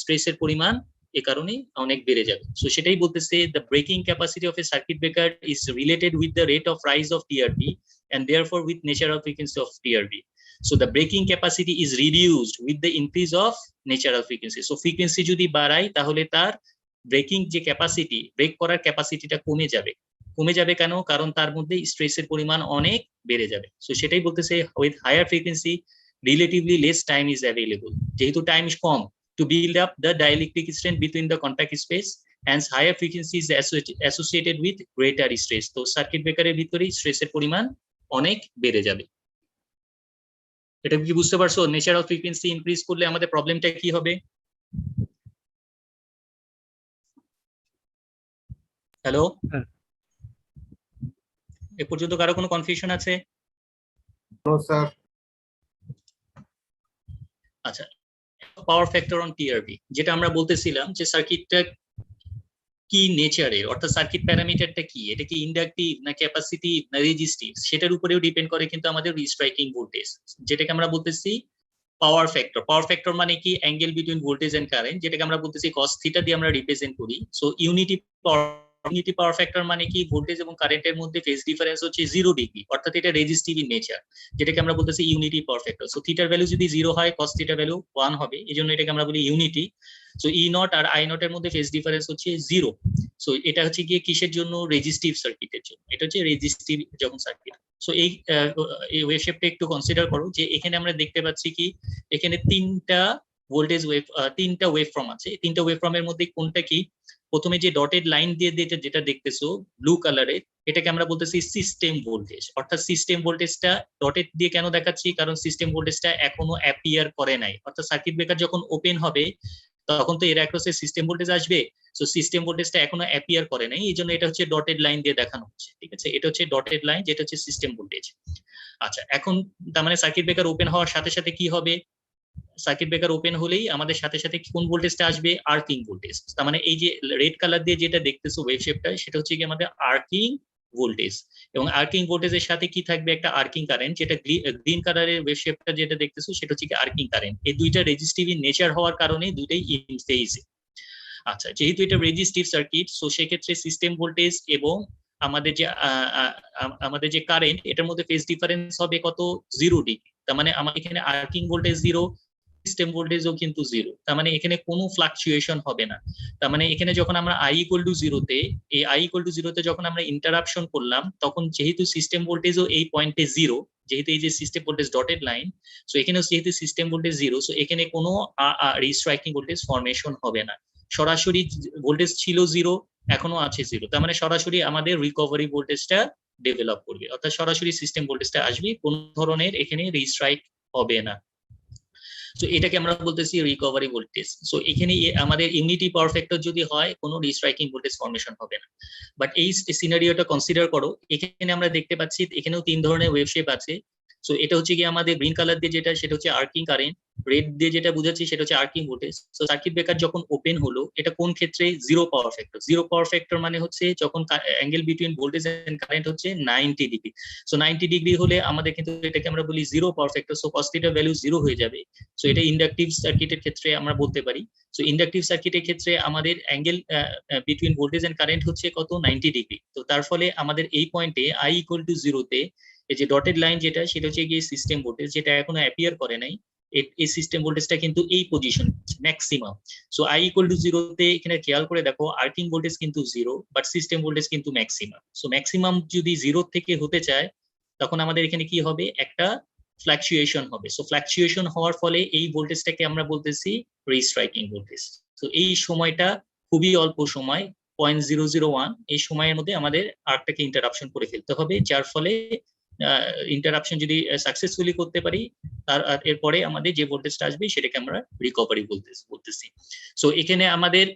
স্ট্রেসের পরিমাণ এ কারণে অনেক বেড়ে যাবে। সো সেটাই বলতেছে, the breaking capacity of A circuit breaker is related with the rate of rise of TRB and therefore with nature of frequency of TRB. So the breaking capacity is reduced with the increase of natural frequency. So frequency যদি বাড়াই তাহলে তার breaking যে capacity, break করার ক্যাপাসিটিটা কমে যাবে। কমে যাবে কেন? কারণ তার মধ্যে স্ট্রেসের পরিমাণ অনেক বেড়ে যাবে। সো সেটাই বলতেছে, with higher frequency relatively less time is available. যেহেতু টাইম কম to build up the dielectric strength between the contact space, hence higher frequency is associated with greater stress. তো সার্কিট ব্রেকারের ভিতরে স্ট্রেসের পরিমাণ অনেক বেড়ে যাবে। এটা কি বুঝতে পারছো? নেচার অফ ফ্রিকোয়েন্সি ইনক্রিজ করলে আমাদের প্রবলেমটা কি হবে? হ্যালো, এ পর্যন্ত কারো কোনো কনফিউশন আছে? No sir. আচ্ছা, পাওয়ার ফ্যাক্টর অন টিআরবি, যেটা আমরা বলতেছিলাম যে সার্কিটটা কি নেচারের, অর্থাৎ সার্কিট প্যারামিটারটা কি, এটা কি ইন্ডাকটিভ না ক্যাপাসিটিভ না রেজিস্টিভ, সেটার উপরেও ডিপেন্ড করে কিন্তু আমাদের রিস্ট্রাইকিং ভোল্টেজ, যেটাকে আমরা বলতেছি পাওয়ার ফ্যাক্টর। পাওয়ার ফ্যাক্টর মানে কি? Angle between voltage and current, যেটাকে আমরা বলতেছি cos থিটা দিয়ে আমরা রিপ্রেজেন্ট করি। সো ইউনিটি পাওয়ার ফ্যাক্টর মানে কি? ভোল্টেজ এবং কারেন্টের মধ্যে ফেজ ডিফারেন্স হচ্ছে 0 ডিগ্রি, অর্থাৎ এটা রেজিস্টিভ ইন নেচার, যেটাকে আমরা বলতেছি ইউনিটি পাওয়ার ফ্যাক্টর। সো থিটার ভ্যালু যদি 0 হয় cos থিটার ভ্যালু 1 হবে, এজন্য এটাকে আমরা বলি ইউনিটি। সো ই নট আর আই নট এর মধ্যে ফেজ ডিফারেন্স হচ্ছে 0। সো এটা হচ্ছে গিয়ে কিসের জন্য? রেজিস্টিভ সার্কিটের জন্য। এটা হচ্ছে রেজিস্টিভ যখন সার্কিট। সো এই ওয়েভ শেপটা একটু কনসিডার করো, যে এখানে আমরা দেখতে পাচ্ছি কি এখানে তিনটা ভোল্টেজ ওয়েভ, তিনটা ওয়েভ ফর্ম আছে। তিনটা ওয়েভ ফর্মের মধ্যে কোনটা কি? প্রথমে যে ডটেড লাইন দিয়ে যেটা দেখতেছো ব্লু কালারের, এটাকে আমরা বলতেছি সিস্টেম ভোল্টেজ। অর্থাৎ সিস্টেম ভোল্টেজটা ডটেড দিয়ে কেন দেখাচ্ছি? কারণ সিস্টেম ভোল্টেজটা এখনো অ্যাপিয়ার করে নাই, অর্থাৎ সার্কিট ব্রেকার যখন ওপেন হবে তখন তো এর অ্যাক্রসে সিস্টেম ভোল্টেজ আসবে। সো সিস্টেম ভোল্টেজটা এখনো অ্যাপিয়ার করে নাই, এই জন্য এটা হচ্ছে ডটেড লাইন দিয়ে দেখানো হচ্ছে। ঠিক আছে, এটা হচ্ছে ডটেড লাইন, যেটা হচ্ছে সিস্টেম ভোল্টেজ। আচ্ছা, এখন তার মানে সার্কিট ব্রেকার ওপেন হওয়ার সাথে সাথে কি হবে? সার্কিট ব্রেকার ওপেন হলেই আমাদের সাথে সাথে কোন ভোল্টেজটা আসবে? আর্কিং ভোল্টেজ। তার মানে এই যে রেড কালার দিয়ে যেটা দেখতেছো ওয়েভ শেপটা, সেটা হচ্ছে কি আমাদের আর্কিং ভোল্টেজ। এবং আর্কিং ভোল্টেজের সাথে কি থাকবে? একটা আর্কিং কারেন্ট, যেটা গ্রিন কালারের ওয়েভ শেপটা যেটা দেখতেছো সেটা হচ্ছে কি আর্কিং কারেন্ট। এই দুইটা রেজিস্টিভ ইন নেচার হওয়ার কারণে দুইটাই ইন ফেজে। আচ্ছা, যেহেতু এটা রেজিস্টিভ সার্কিট, সো সেক্ষেত্রে সিস্টেম ভোল্টেজ এবং আমাদের যে কারেন্ট, এটার মধ্যে ফেজ ডিফারেন্স হবে কত? 0 ডিগ্রি। তার মানে আমার এখানে আর্কিং ভোল্টেজ 0, সিস্টেম ভোল্টেজও কিন্তু 0। তার মানে এখানে কোনো ফ্লাকচুয়েশন হবে না। তার মানে এখানে যখন আমরা i = 0 তে, এই i = 0 তে যখন আমরা ইন্টারাপশন করলাম, তখন যেহেতু সিস্টেম ভোল্টেজও এই পয়েন্টে 0, যেহেতু এই যে system voltage dotted line, so এখানেও যেহেতু সিস্টেম ভোল্টেজ 0, সো এখানে কোনো রিস্ট্রাইকিং ভোল্টেজ ফরমেশন হবে না। সরাসরি ভোল্টেজ ছিল 0, এখনো আছে 0। তার মানে সরাসরি আমাদের রিকভারি ভোল্টেজটা ডেভেলপ করবে, অর্থাৎ সরাসরি সিস্টেম ভোল্টেজটা আসবে, কোন ধরনের এখানে রিস্ট্রাইক হবে না। তো এটাকে আমরা বলতেছি রিকভারি ভোল্টেজ। সো এখানে আমাদের ইউনিটি পাওয়ার ফ্যাক্টর যদি হয়, কোনো রিস্ট্রাইকিং ভোল্টেজ ফরমেশন হবে না। বাট এই সিনারিওটা কনসিডার করো, এখানে আমরা দেখতে পাচ্ছি এখানেও 3 ধরনের ওয়েভ শেপ আছে। সো এটা হচ্ছে কি আমাদের গ্রিন কালার দিয়ে যেটা, সেটা হচ্ছে আর্কিং কারেন্ট, রেড দিয়ে যেটা বুঝাচ্ছি সেটা হচ্ছে arcing voltage. So circuit breaker যখন ওপেন হলো, এটা কোন ক্ষেত্রে? Zero power factor. Zero power factor মানে হচ্ছে যখন angle between voltage and current হচ্ছে 90 ডিগ্রি। সো 90 ডিগ্রি হলে আমাদের কিন্তু এটাকে আমরা বলি zero power factor. So cos θ value 0 হয়ে যাবে। সো এটা ইন্ডাকটিভ সার্কিটের ক্ষেত্রে আমরা বলতে পারি। সো ইন্ডাকটিভ সার্কিটের ক্ষেত্রে আমাদের angle between voltage and current হচ্ছে কত? 90 ডিগ্রি। তো তার ফলে আমাদের এই পয়েন্টে i = 0 তে এই যে ডটেড লাইন যেটা, সেটা হচ্ছে গিয়ে সিস্টেম ভোল্টেজ, যেটা এখনো অ্যাপিয়ার করে নাই। এই সিস্টেম ভোল্টেজটা কিন্তু এই পজিশন ম্যাক্সিমাম। সো i = 0 তে এখানে খেয়াল করে দেখো, আর্কিং ভোল্টেজ কিন্তু 0, বাট সিস্টেম ভোল্টেজ কিন্তু ম্যাক্সিমাম। সো ম্যাক্সিমাম যদি 0 থেকে হতে চায়, তখন আমাদের এখানে কি হবে? একটা ফ্লাকচুয়েশন হবে। সো ফ্লাকচুয়েশন হওয়ার ফলে এই ভোল্টেজটাকে আমরা বলতেছি রিস্ট্রাইকিং ভোল্টেজ। তো এই সময়টা খুবই অল্প সময়, 0.001, এই সময়ের মধ্যে আমাদের আর্কটাকে ইন্টারাপশন করে ফেলতে হবে, যার ফলে ইন্টারাপশন যদি সাকসেসফুলি করতে পারি, তার এরপরে আমাদের যে ভোল্টেজটা আসবে সেটাকে আমরা রিকভারি বলতেছি। সো এখানে আমাদের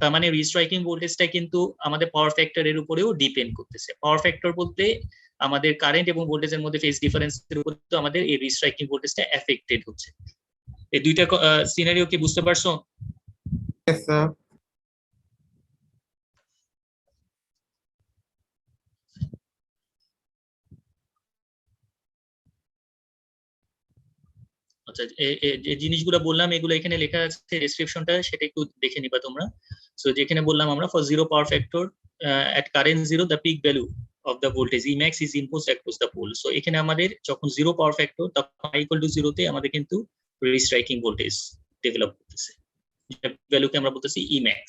তার মানে রিস্ট্রাইকিং ভোল্টেজটা কিন্তু আমাদের পাওয়ার ফ্যাক্টরের উপরেও ডিপেন্ড করতেছে। পাওয়ার ফ্যাক্টর বলতে আমাদের কারেন্ট এবং ভোল্টেজের মধ্যে ফেজ ডিফারেন্সের উপর তো আমাদের এই রিস্ট্রাইকিং ভোল্টেজটা এফেক্টেড হচ্ছে। এই দুইটা সিনারিও কি বুঝতে পারছো? Yes, sir. আচ্ছা, যে জিনিসগুলো বললাম এগুলো এখানে লেখা আছে, ডেসক্রিপশনটা সেটা একটু দেখে নিবা তোমরা। সো যেখানে বললাম আমরা, for zero power factor at current 0 the peak value of the voltage Emax is imposed across the pole. So এখানে আমাদের যখন জিরো পাওয়ার ফ্যাক্টর, তখন i = 0 তে আমাদের কিন্তু রিস্ট্রাইকিং ভোল্টেজ ডেভেলপ করতেছে, যেটা ভ্যালুকে আমরা বলতেছি Emax।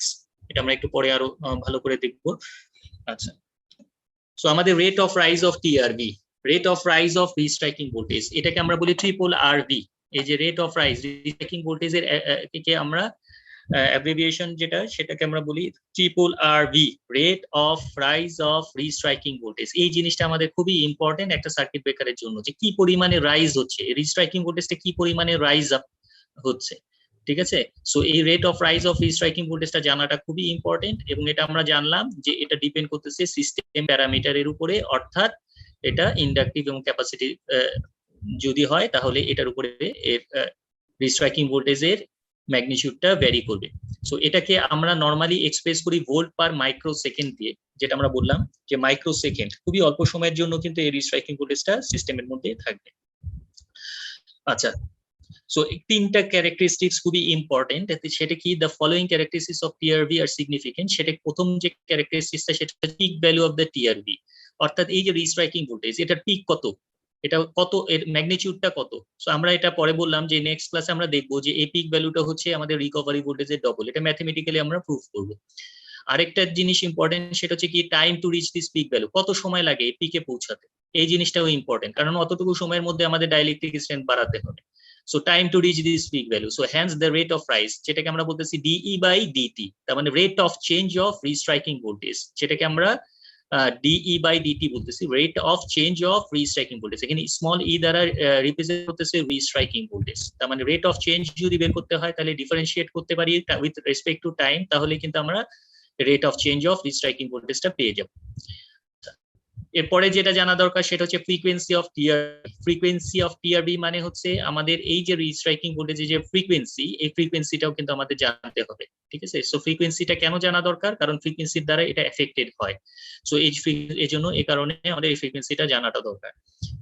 এটা আমরা একটু পরে আরো ভালো করে দেখবো। আচ্ছা, সো আমাদের rate of rise of TRV, rate of rise of restriking voltage, এটাকে আমরা বলি ট্রিপল আরভি। এই যে রেট অফ রাইজ রিস্ট্রাইকিং ভোল্টেজের কে আমরা অ্যাব্রিভিয়েশন যেটা, সেটাকে আমরা বলি triple R V, rate of rise of restriking voltage. এই জিনিসটা আমাদের খুবই ইম্পর্টেন্ট একটা সার্কিট ব্রেকারের জন্য, যে কি পরিমাণে রাইজ হচ্ছে, রিস্ট্রাইকিং ভোল্টেজটা কি পরিমাণে রাইজ আপ হচ্ছে। ঠিক আছে, সো এই rate of rise of restriking ভোল্টেজটা জানাটা খুবই ইম্পর্টেন্ট, এবং এটা আমরা জানলাম যে এটা ডিপেন্ড করতেছে সিস্টেম প্যারামিটারের উপরে, অর্থাৎ এটা ইন্ডাকটিভ এবং ক্যাপাসিটি যদি হয়, তাহলে এটার উপরে এর রিস্ট্রাইকিং ভোল্টেজের ম্যাগনিটিউডটা ভ্যারি করবে। সো এটাকে আমরা নরমালি এক্সপ্রেস করি ভোল্ট পার মাইক্রোসেকেন্ড দিয়ে, যেটা আমরা বললাম যে মাইক্রোসেকেন্ড, খুবই অল্প সময়ের জন্য কিন্তু এই রিস্ট্রাইকিং ভোল্টেজটা সিস্টেমের মধ্যে থাকবে। আচ্ছা, সো তিনটা ক্যারেক্টারিস্টিক্স খুবই ইম্পর্টেন্ট, সেটা কি? The following characteristics of TRV are significant. সেটা প্রথম যে ক্যারেক্টারিস্টিক্সটা, সেটা peak value of the TRV, অর্থাৎ এই যে রিস্ট্রাইকিং ভোল্টেজ, এটার পিক কত, এটা কত, এর ম্যাগনিটিউডটা কত। সো আমরা এটা পরে বললাম যে নেক্সট ক্লাসে আমরা দেখবো যে এই পিক ভ্যালুটা হচ্ছে আমাদের রিকভারি ভোল্টেজের ডবল। এটা ম্যাথমেটিক্যালি আমরা প্রুফ করব। আরেকটা জিনিস ইম্পর্টেন্ট, সেটা হচ্ছে কি time to reach this peak value, কত সময় লাগে এই পিকে পৌঁছাতে। এই জিনিসটাও ইম্পর্টেন্ট, কারণ অতটুকু সময়ের মধ্যে আমাদের ডাইইলেকট্রিক স্ট্রেংথ বাড়াতে হবে। So time to reach this peak value. So hence the rate of rise, যেটাকে আমরা বলতেছি DE/dt, তার মানে rate of change of restriking voltage, যেটাকে আমরা DE/dt বলতেছি, rate of change of restriking voltage। এখানে স্মল e দ্বারা রিপ্রেজেন্ট করতেছে restriking voltage। তার মানে rate of change যদি বের করতে হয়, তাহলে ডিফারেন্সিয়েট করতে পারি উইথ রেসপেক্ট টু টাইম, তাহলে কিন্তু আমরা rate of change of restriking voltage টা পেয়ে যাব। এরপরে যেটা জানা দরকার সেটা হচ্ছে frequency of TRB. Frequency of TRB মানে হচ্ছে আমাদের এই যে রিস্ট্রাইকিং ভোল্টেজের যে ফ্রিকোয়েন্সি, এই ফ্রিকোয়েন্সিটাও কিন্তু আমাদের জানতে হবে, ঠিক আছে। সো ফ্রিকোয়েন্সিটা কেন জানা দরকার, কারণ ফ্রিকোয়েন্সির দ্বারা এটা এফেক্টেড হয়। সো এই জন্য এই কারণে আমাদের এই ফ্রিকোয়েন্সিটা জানাটা দরকার।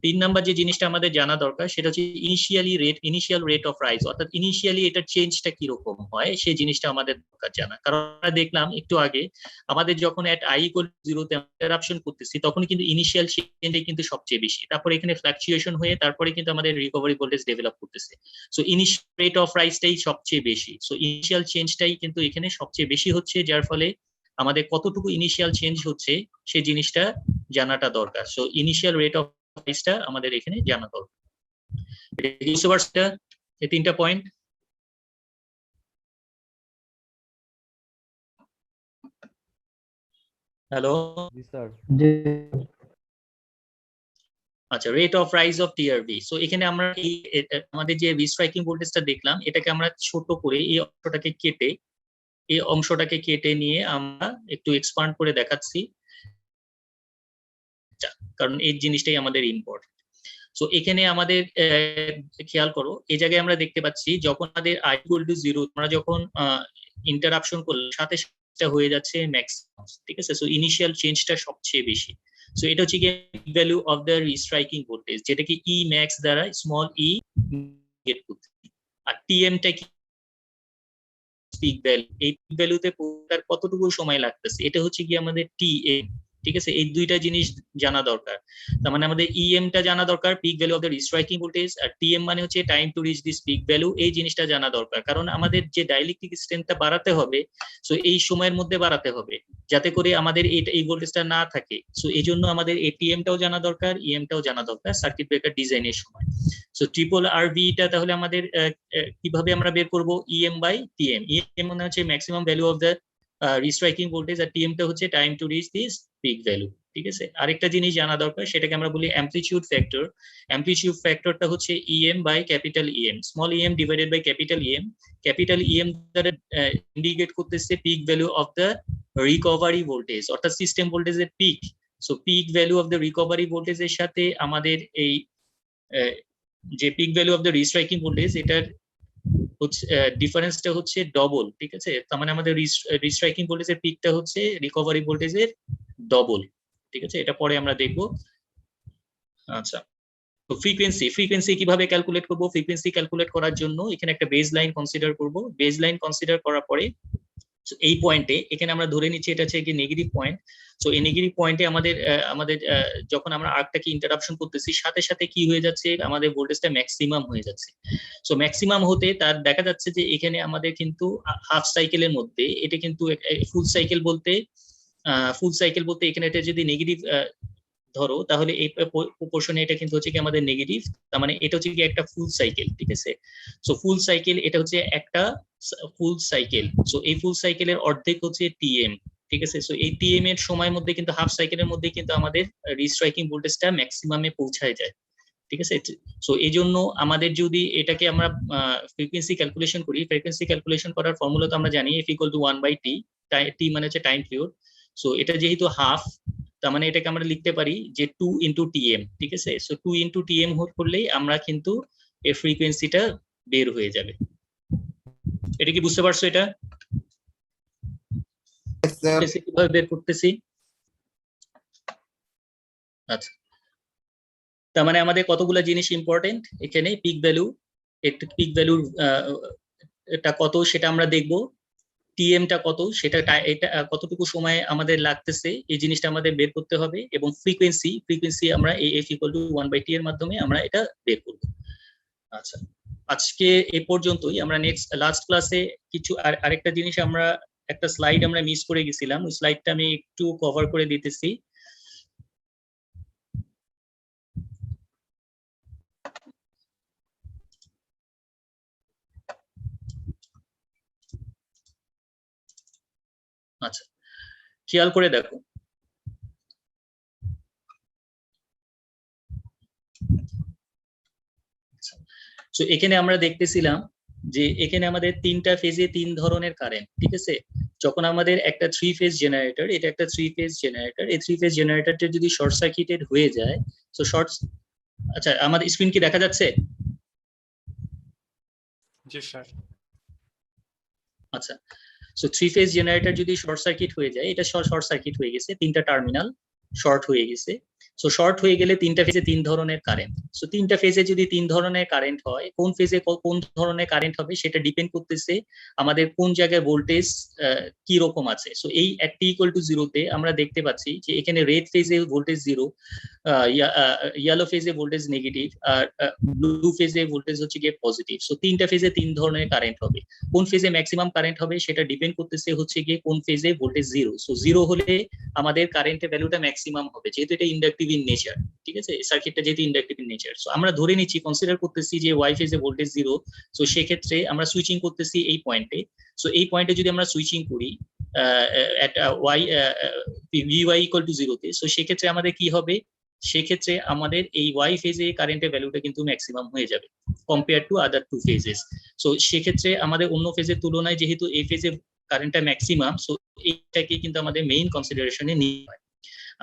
3 নাম্বার যে জিনিসটা আমাদের জানা দরকার সেটা হচ্ছে ইনিশিয়াল রেট অফ রাইজ, অর্থাৎ ইনিশিয়ালি এটার চেঞ্জটা কিরকম হয় সেই জিনিসটা আমাদের দরকার জানা। কারণ আমরা দেখলাম একটু আগে আমাদের যখন এট i = 0 তে ইন্টারাপশন করতেছি তখন কিন্তু ইনিশিয়াল চেঞ্জটাই কিন্তু সবচেয়ে বেশি, তারপরে এখানে ফ্লাকচুয়েশন হয়ে তারপরে কিন্তু আমাদের রিকভারি ভোল্টেজ ডেভেলপ করতেছে। সো ইনিশিয়াল রেট অফ রাইজটাই সবচেয়ে বেশি, সো ইনিশিয়াল চেঞ্জটাই কিন্তু এখানে সবচেয়ে বেশি হচ্ছে, যার ফলে আমাদের কতটুকু ইনিশিয়াল চেঞ্জ হচ্ছে সেই জিনিসটা জানাটা দরকার। সো ইনিশিয়াল রেট অফ রাইজটা আমাদের এখানে জানা দরকার। বুঝতে পারছেন এই 3টা পয়েন্ট? হ্যালো, জি স্যার। আচ্ছা, rate of rise of TRB. So এখানে আমরা এই আমাদের যে রিস্ট্রাইকিং ভোল্টেজটা দেখলাম এটাকে আমরা ছোট করে এই অংশটাকে কেটে নিয়ে আমরা একটু এক্সপান্ড করে দেখাচ্ছি, কারণ এই জিনিসটাই আমাদের ইম্পর্টেন্ট। সো এখানে আমাদের খেয়াল করো, এই জায়গায় আমরা দেখতে পাচ্ছি যখন আমাদের i = 0 আমরা যখন ইন্টারাপশন করলে সাথে সাথে হয়ে যাচ্ছে ম্যাক্সিমাম, ঠিক আছে। সো ইনিশিয়াল চেঞ্জটা সবচেয়ে বেশি। সো এটা হচ্ছে গিয়ে value of the restriking voltage, যেটাকে ই ম্যাক্স দ্বারা স্মল ই গেট করতে। আর টিএমটা কি, পিক ভ্যালু। এই পিক ভ্যালুতে পৌঁছার কতটুকু সময় লাগতেছে এটা হচ্ছে কি আমাদের টিএম, ঠিক আছে। এই দুইটা জিনিস জানা দরকার। তার মানে আমাদের ইএম টা জানা দরকার, peak value of the restriking voltage, আর টিএম মানে হচ্ছে time to reach this peak value. এই জিনিসটা জানা দরকার, কারণ আমাদের যে ডাইলেকট্রিক স্ট্রেংথটা বাড়াতে হবে, সো এই সময়ের মধ্যে বাড়াতে হবে যাতে করে আমাদের এই ভোল্টেজটা না থাকে। সো এই জন্য আমাদের এটিএম টাও জানা দরকার, ইএম টাও জানা দরকার সার্কিট ব্রেকার ডিজাইনের সময়। সো ট্রিপল আরভি টা তাহলে আমাদের কিভাবে আমরা বের করব, ইএম বাই টিএম। ইএম মানে হচ্ছে maximum value of the restriking voltage, আর টিএম টা হচ্ছে time to reach this peak value, ঠিক আছে। আরেকটা জিনিস জানা দরকার, সেটাকে আমরা বলি অ্যামপ্লিটিউড ফ্যাক্টর। অ্যামপ্লিটিউড ফ্যাক্টরটা হচ্ছে E M by capital E M, small E M divided by capital E M. Capital E M দ্বারা ইন্ডিকেট করতেছে peak value of the recovery voltage, অর্থাৎ সিস্টেম ভোল্টেজের peak. So peak value of the recovery ভোল্টেজের সাথে আমাদের এই যে peak value of the restriking voltage, এটার হচ্ছে ডিফারেন্সটা হচ্ছে ডবল, ঠিক আছে। তার মানে আমাদের রিস্ট্রাইকিং ভোল্টেজের পিকটা হচ্ছে রিকভারি ভোল্টেজের ডবল, ঠিক আছে। এটা পরে আমরা দেখব। আচ্ছা, তো ফ্রিকোয়েন্সি কিভাবে ক্যালকুলেট করব? ফ্রিকোয়েন্সি ক্যালকুলেট করার জন্য এখানে একটা বেজ লাইন কনসিডার করব। বেজ লাইন কনসিডার করার পরে এই পয়েন্টে এখানে আমরা ধরে নিচ্ছি এটা হচ্ছে কি নেগেটিভ পয়েন্ট। সো এই নেগেটিভ পয়েন্টে আমাদের যখন আমরা আর্কটাকে ইন্টারাপশন করতেছি সাথে সাথে কি হয়ে যাচ্ছে, আমাদের ভোল্টেজটা ম্যাক্সিমাম হয়ে যাচ্ছে। সো ম্যাক্সিমাম হতে তার দেখা যাচ্ছে যে এখানে আমাদের কিন্তু হাফ সাইকেলের মধ্যে এটা কিন্তু ফুল সাইকেল বলতে এখানে এটা যদি নেগেটিভ ধরো তাহলে এই প্রপোর্শনে এটা কিন্তু হচ্ছে কি আমাদের নেগেটিভ, তার মানে এটা হচ্ছে কি একটা ফুল সাইকেল, ঠিক আছে। সো ফুল সাইকেল এটা হচ্ছে একটা ফুল সাইকেল। সো এই ফুল সাইকেলের অর্ধেক হচ্ছে টিএম, ঠিক আছে। সো এই টিএম এর সময়ের মধ্যে কিন্তু হাফ সাইকেলের মধ্যে কিন্তু আমাদের রিস্ট্রাইকিং ভোল্টেজটা ম্যাক্সিমামে পৌঁছায় যায়, ঠিক আছে। সো এই জন্য আমাদের যদি এটাকে আমরা ফ্রিকোয়েন্সি ক্যালকুলেশন করি, ফ্রিকোয়েন্সি ক্যালকুলেশন করার ফর্মুলা তো আমরা জানি, F = 1/t। টি মানে হচ্ছে টাইম পিরিয়ড। সো এটা যেহেতু হাফ, তার মানে এটাকে আমরা লিখতে পারি যে 2 × tm, ঠিক আছে। সো 2 × tm করলেই আমরা কিন্তু এই ফ্রিকোয়েন্সিটা বের হয়ে যাবে। এটা কি বুঝতে পারছো? এটা Yes, sir. কিভাবে বের করতেছি? আচ্ছা, তার মানে আমাদের কতগুলো জিনিস ইম্পর্টেন্ট এখানে। পিক ভ্যালু, পিক ভ্যালুর এটা কত সেটা আমরা দেখব, টিএমটা কত সেটা, এটা কতটুকু সময় আমাদের লাগতেছে এই জিনিসটা আমাদের বের করতে হবে, এবং ফ্রিকোয়েন্সি আমরা এই F = 1/t এর মাধ্যমে আমরা এটা বের করব। আচ্ছা, আজকে এই পর্যন্তই। আমরা লাস্ট ক্লাসে কিছু আরেকটা জিনিস আমরা একটা স্লাইড আমরা মিস করে গেছিলাম, ওই স্লাইডটা আমি একটু কভার করে দিতেছি। আচ্ছা, খেয়াল করে দেখো, সো এখানে আমরা দেখতেছিলাম যে এখানে আমাদের 3টা ফেজে 3 ধরনের কারেন্ট, ঠিক আছে। যখন আমাদের একটা 3 ফেজ জেনারেটর, এটা একটা 3 ফেজ জেনারেটর, এই 3 ফেজ জেনারেটরটা যদি শর্ট সার্কিটেড হয়ে যায়, সো আচ্ছা আমাদের স্ক্রিন কি দেখা যাচ্ছে? জি স্যার। আচ্ছা, সো 3 ফেজ জেনারেটর যদি শর্ট সার্কিট হয়ে যায়, এটা শর্ট সার্কিট হয়ে গেছে, তিনটা টার্মিনাল শর্ট হয়ে গেছে। সো শর্ট হয়ে গেলে তিনটা ফেজে তিন ধরনের কারেন্ট। সো তিনটা ফেজে যদি তিন ধরনের কারেন্ট হয়, কোন ফেজে কোন ধরনের কারেন্ট হবে সেটা ডিপেন্ড করতেছে আমাদের কোন জায়গায় ভোল্টেজ কি রকম আছে। সো এই টি ইকুয়াল টু 0 তে আমরা দেখতে পাচ্ছি যে এখানে রেড ফেজে ভোল্টেজ 0, ইয়েলো ফেজে ভোল্টেজ নেগেটিভ, আর ব্লু ফেজে ভোল্টেজ হচ্ছে গিয়ে পজিটিভ। সো তিনটা ফেজে তিন ধরনের কারেন্ট হবে। কোন ফেজে ম্যাক্সিমাম কারেন্ট হবে সেটা ডিপেন্ড করতেছে হচ্ছে গিয়ে কোন ফেজে ভোল্টেজ 0। সো 0 হলে আমাদের কারেন্টের ভ্যালুটা ম্যাক্সিমাম হবে, যেহেতু এটা ইন্ডাকটিভ ইন নেচার। ঠিক আছে, সার্কিটটা যেহেতু ইন্ডাকটিভ ইন নেচার, সো আমরা ধরে নিচ্ছি, কনসিডার করতেছি যে ওয়াই ফেজে ভোল্টেজ 0। সো সেক্ষেত্রে আমরা সুইচিং করতেছি এই পয়েন্টে। সো এই পয়েন্টে যদি আমরা সুইচিং করি at y vy equal to 0 তে, সো সেক্ষেত্রে আমাদের কি হবে, সেক্ষেত্রে আমাদের এই ওয়াই ফেজে কারেন্টের ভ্যালুটা কিন্তু ম্যাক্সিমাম হয়ে যাবে compare to other two phases. So সেক্ষেত্রে আমাদের অন্য ফেজের তুলনায় যেহেতু এই ফেজে কারেন্টটা ম্যাক্সিমাম, সো এইটাকে কিন্তু আমাদের মেইন কনসিডারেশনে নিতে হয়।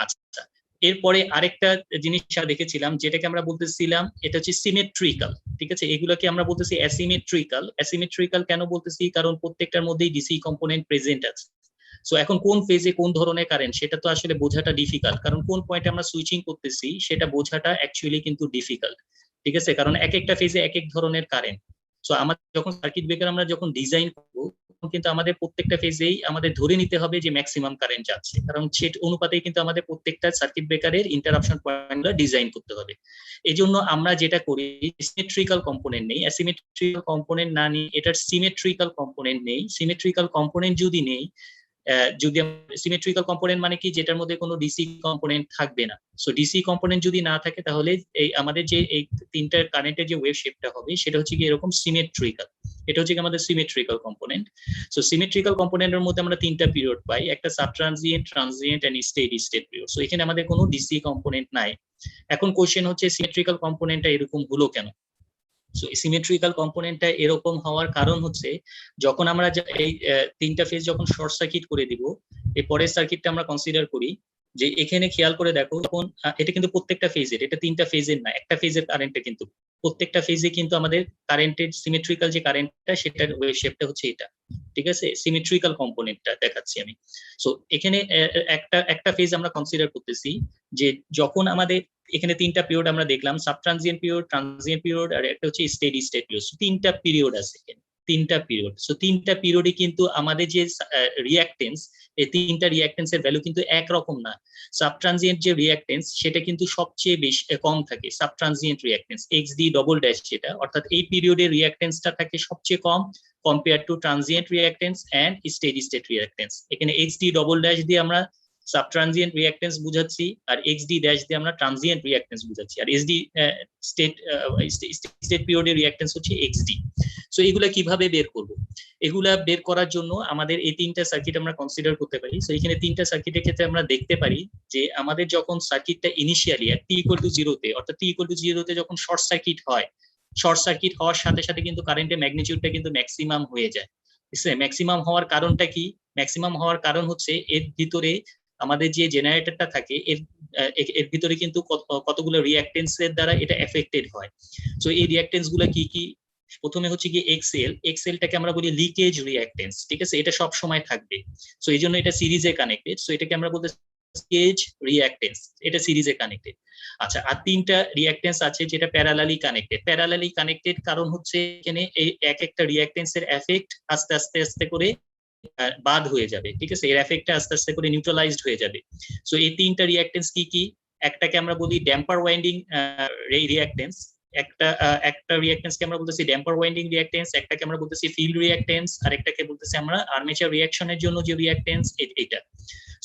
আচ্ছা, এরপরে আরেকটা জিনিস দেখেছিলাম যেটাকে আমরা বলতেছিলাম, এটা হচ্ছে সিমেট্রিক্যাল। ঠিক আছে, এগুলোকে আমরা বলতেছি অ্যাসিমেট্রিক্যাল। অ্যাসিমেট্রিক্যাল কেন বলতেছি, কারণ প্রত্যেকটার মধ্যেই ডিসি কম্পোনেন্ট প্রেজেন্ট আছে। সো এখন কোন ফেজে কোন ধরনের কারেন্ট সেটা তো আসলে বোঝাটা ডিফিকাল্ট, কারণ কোন পয়েন্টে আমরা সুইচিং করতেছি সেটা বোঝাটা অ্যাকচুয়ালি কিন্তু ডিফিকাল্ট। ঠিক আছে, কারণ এক একটা ফেজে এক এক ধরনের কারেন্ট। সো আমাদের যখন সার্কিট ব্রেকার আমরা যখন ডিজাইন করবো, তখন কিন্তু আমাদের প্রত্যেকটা ফেজেই আমাদের ধরে নিতে হবে যে ম্যাক্সিমাম কারেন্ট যাচ্ছে, কারণ সেই অনুপাতেই কিন্তু আমাদের প্রত্যেকটা সার্কিট ব্রেকারের ইন্টারাপশন পয়েন্টগুলো ডিজাইন করতে হবে। এই জন্য আমরা যেটা করি, সিমেট্রিক্যাল কম্পোনেন্ট নেই, অ্যাসিমেট্রিক্যাল কম্পোনেন্ট না নিয়ে এটার সিমেট্রিক্যাল কম্পোনেন্ট নেই। সিমেট্রিক্যাল কম্পোনেন্ট যদি নেই, যদি সিমেট্রিক্যাল কম্পোনেন্ট মানে কি, যেটার মধ্যে কোনো ডিসি কম্পোনেন্ট থাকবে না। সো ডিসি কম্পোনেন্ট যদি না থাকে, তাহলে এই আমাদের যে এই তিনটা কারেন্টের যে ওয়েভ শেপটা হবে সেটা হচ্ছে কি এরকম সিমেট্রিক্যাল। এটা হচ্ছে কি আমাদের সিমেট্রিক্যাল কম্পোনেন্ট। সো সিমেট্রিক্যাল কম্পোনেন্টের মধ্যে আমরা তিনটা পিরিয়ড পাই, একটা subtransient, transient and steady state period. So এখানে আমাদের কোনো ডিসি কম্পোনেন্ট নাই। এখন কোশ্চেন হচ্ছে সিমেট্রিক্যাল কম্পোনেন্টটা এরকম হলো কেন? সো সিমেট্রিক্যাল কম্পোনেন্টটা এরকম হওয়ার কারণ হচ্ছে, যখন আমরা এই তিনটা ফেজ যখন শর্ট সার্কিট করে দিব, এই পরের সার্কিটটা আমরা কনসিডার করি, যে এখানে খেয়াল করে দেখো, তখন এটা কিন্তু প্রত্যেকটা ফেজের, এটা তিনটা ফেজের না, একটা ফেজের কারেন্টে কিন্তু প্রত্যেকটা ফেজে কিন্তু আমাদের কারেন্টের সিমেট্রিক্যাল যে কারেন্টটা সেটার ওয়েভ শেপটা হচ্ছে এটা। ঠিক আছে, সিমেট্রিক্যাল কম্পোনেন্টটা দেখাচ্ছি আমি। সো এখানে একটা ফেজ আমরা কনসিডার করতেছি, যে যখন আমাদের এখানে তিনটা পিরিয়ড আমরা দেখলাম, সাবট্রানজিয়েন্ট পিরিয়ড, ট্রানজিয়েন্ট পিরিয়ড, আর একটা হচ্ছে স্টেডি স্টেট পিরিয়ড। তিনটা পিরিয়ড আছে এখানে, তিনটা পিরিয়ড। সো তিনটা পিরিয়ডে কিন্তু আমাদের যে রিঅ্যাকটেন্স, এই তিনটা রিঅ্যাকটেন্সের ভ্যালু কিন্তু একরকম না। সাবট্রানজিয়েন্ট যে রিঅ্যাকটেন্স সেটা কিন্তু সবচেয়ে বেশি কম থাকে, subtransient reactance XD double dash যেটা, অর্থাৎ এই পিরিয়ডের রিঅ্যাকটেন্সটা থাকে সবচেয়ে কম compare to transient reactance and steady state reactance. এখানে XD ডবল ড্যাশ দিয়ে আমরা সাবট্রানজিয়েন্ট রিঅ্যাকটেন্স বুঝাচ্ছি, আর XD ড্যাশ দিয়ে আমরা ট্রানজিয়েন্ট রিঅ্যাকটেন্স বুঝাচ্ছি, আর SD স্টেট পিরিয়ডের রিঅ্যাকটেন্স হচ্ছে XD। সো এগুলা কিভাবে বের করব? এগুলা বের করার জন্য আমাদের এই তিনটা সার্কিট আমরা কনসিডার করতে পারি। সো এখানে তিনটা সার্কিটের ক্ষেত্রে আমরা দেখতে পারি যে আমাদের যখন সার্কিটটা ইনিশিয়ালি at t=0 তে, অর্থাৎ t=0 তে যখন শর্ট সার্কিট হয়, শর্ট সার্কিট হওয়ার সাথে সাথে কিন্তু কারেন্টের ম্যাগনিটিউডটা কিন্তু ম্যাক্সিমাম হয়ে যায়। ঠিক আছে, ম্যাক্সিমাম হওয়ার কারণটা কি? ম্যাক্সিমাম হওয়ার কারণ হচ্ছে এর ভিতরে আমাদের যে জেনারেটরটা থাকে এর ভিতরে কিন্তু কতগুলো রিঅ্যাকটেন্সের দ্বারা এটা এফেক্টেড হয়। সো এই রিঅ্যাকটেন্স গুলো কি কি? প্রথমে হচ্ছে কি এক্সএলটাকে আমরা বলি লিকেজ রিঅ্যাকটেন্স। ঠিক আছে, এটা সব সময় থাকবে। সো এই জন্য এটা সিরিজে কানেক্টেড। সো এটাকে আমরা বলতে লিকেজ রিঅ্যাকটেন্স, এটা সিরিজে কানেক্টেড। আচ্ছা, আর তিনটা রিঅ্যাকটেন্স আছে যেটা প্যারালালি কানেক্টেড। প্যারালালি কানেক্টেড কারণ হচ্ছে এখানে এই এক একটা রিঅ্যাকটেন্সের এফেক্ট আস্তে আস্তে আস্তে করে বাদ হয়ে যাবে। ঠিক আছে, এর এফেক্টটা আস্তে আস্তে করে নিউট্রালাইজড হয়ে যাবে। সো এই তিনটা রিঅ্যাকটেন্স কি কি? একটাকে আমরা বলি ড্যাম্পার ওয়াইন্ডিং রিঅ্যাকটেন্স, একটা রিঅ্যাকটেন্সকে আমরা বলতেছি ড্যাম্পার ওয়াইন্ডিং রিঅ্যাকটেন্স, একটাকে আমরা বলতেছি ফিল্ড রিঅ্যাকটেন্স, আর একটাকে বলতেছি আমরা আর্মেচার রিঅ্যাকশনের জন্য যে রিঅ্যাকটেন্স এটা।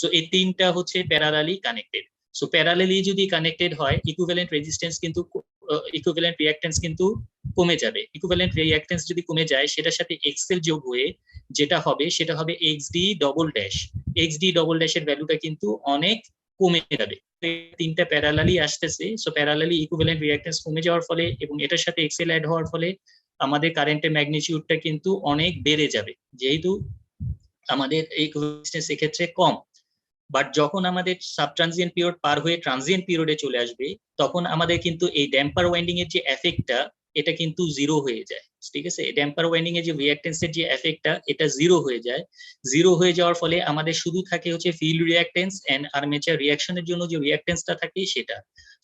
সো এই তিনটা হচ্ছে প্যারালালি কানেক্টেড। সো প্যারালালি যদি কানেক্টেড হয়, ইকুইভ্যালেন্ট রেজিস্ট্যান্স কিন্তু ইকুইভ্যালেন্ট রিঅ্যাকটেন্স কিন্তু কমে যাবে। ইকুইভ্যালেন্ট রিঅ্যাকটেন্স যদি কমে যায়, সেটার সাথে এক্সএল যোগ হয়ে যেটা হবে সেটা হবে XD double dash. XD double ড্যাশের ভ্যালুটা কিন্তু অনেক কমে যাবে। তিনটা প্যারালালি আসতেছে, সো প্যারালালি ইকুইভ্যালেন্ট রিঅ্যাকটেন্স কমে যাওয়ার ফলে এবং এটার সাথে এক্সএল অ্যাড হওয়ার ফলে আমাদের কারেন্টের ম্যাগনিটিউডটা কিন্তু অনেক বেড়ে যাবে। যেহেতু আমাদের এই ইকুইভ্যালেন্স এক্ষেত্রে কম। বাট যখন আমাদের সাবট্রানজিয়েন্ট পিরিয়ড পার হয়ে ট্রানজিয়েন্ট পিরিয়ডে চলে আসবে, তখন আমাদের কিন্তু এই ড্যাম্পার ওয়াইন্ডিং এর যে এফেক্টটা, এটা কিন্তু জিরো হয়ে যায়। ঠিক আছে, ড্যাম্পার ওয়াইন্ডিং এর যে রিঅ্যাকটেন্সের যে এফেক্টটা, এটা জিরো হয়ে যায়। জিরো হয়ে যাওয়ার ফলে আমাদের শুধু থাকে হচ্ছে ফিল্ড রিঅ্যাকটেন্স এন্ড আর্মেচার রিঅ্যাকশনের জন্য যে রিঅ্যাকটেন্সটা থাকে সেটা।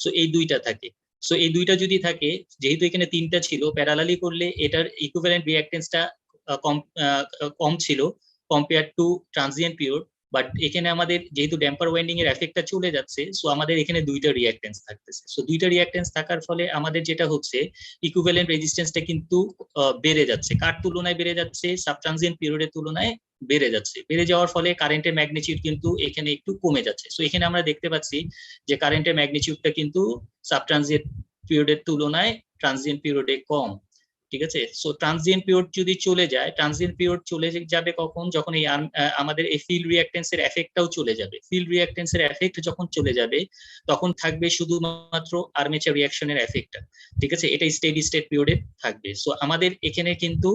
সো এই দুইটা থাকে। সো এই দুইটা যদি থাকে, যেহেতু এখানে তিনটা ছিল, প্যারালালি করলে এটার ইকুইভ্যালেন্ট রিঅ্যাকটেন্সটা কম ছিল compare to transient period. But এখানে আমাদের যেহেতু ড্যাম্পার ওয়াইন্ডিং এর এফেক্টটা চলে যাচ্ছে, সো আমাদের এখানে দুইটা রিঅ্যাকটেন্স থাকতেছে। সো দুইটা রিঅ্যাকটেন্স থাকার ফলে আমাদের যেটা হচ্ছে, ইকুইভ্যালেন্ট রেজিস্ট্যান্সটা কিন্তু বেড়ে যাচ্ছে, কার তুলনায় বেড়ে যাচ্ছে, সাবট্রানজিয়েন্ট পিরিয়ডের তুলনায় বেড়ে যাচ্ছে। বেড়ে যাওয়ার ফলে কারেন্টের ম্যাগনিটিউড কিন্তু এখানে একটু কমে যাচ্ছে। সো এখানে আমরা দেখতে পাচ্ছি যে কারেন্টের ম্যাগনিটিউডটা কিন্তু সাবট্রানজিয়েন্ট পিরিয়ডের তুলনায় ট্রানজিয়েন্ট পিরিয়ডে কম। ঠিক আছে, সো ট্রানজিয়েন্ট পিরিয়ড যদি চলে যায়, ট্রানজিয়েন্ট পিরিয়ড চলে যাবে কখন, যখন এই আমাদের এই ফিল্ড রিঅ্যাকটেন্স এর এফেক্টটাও চলে যাবে। ফিল্ড রিঅ্যাকটেন্স এর এফেক্ট যখন চলে যাবে, তখন থাকবে শুধুমাত্র আর্মেচার রিঅ্যাকশনের এফেক্টটা। ঠিক আছে, এটা স্টেডি স্টেট পিরিয়ডে থাকবে। সো আমাদের এখানে কিন্তু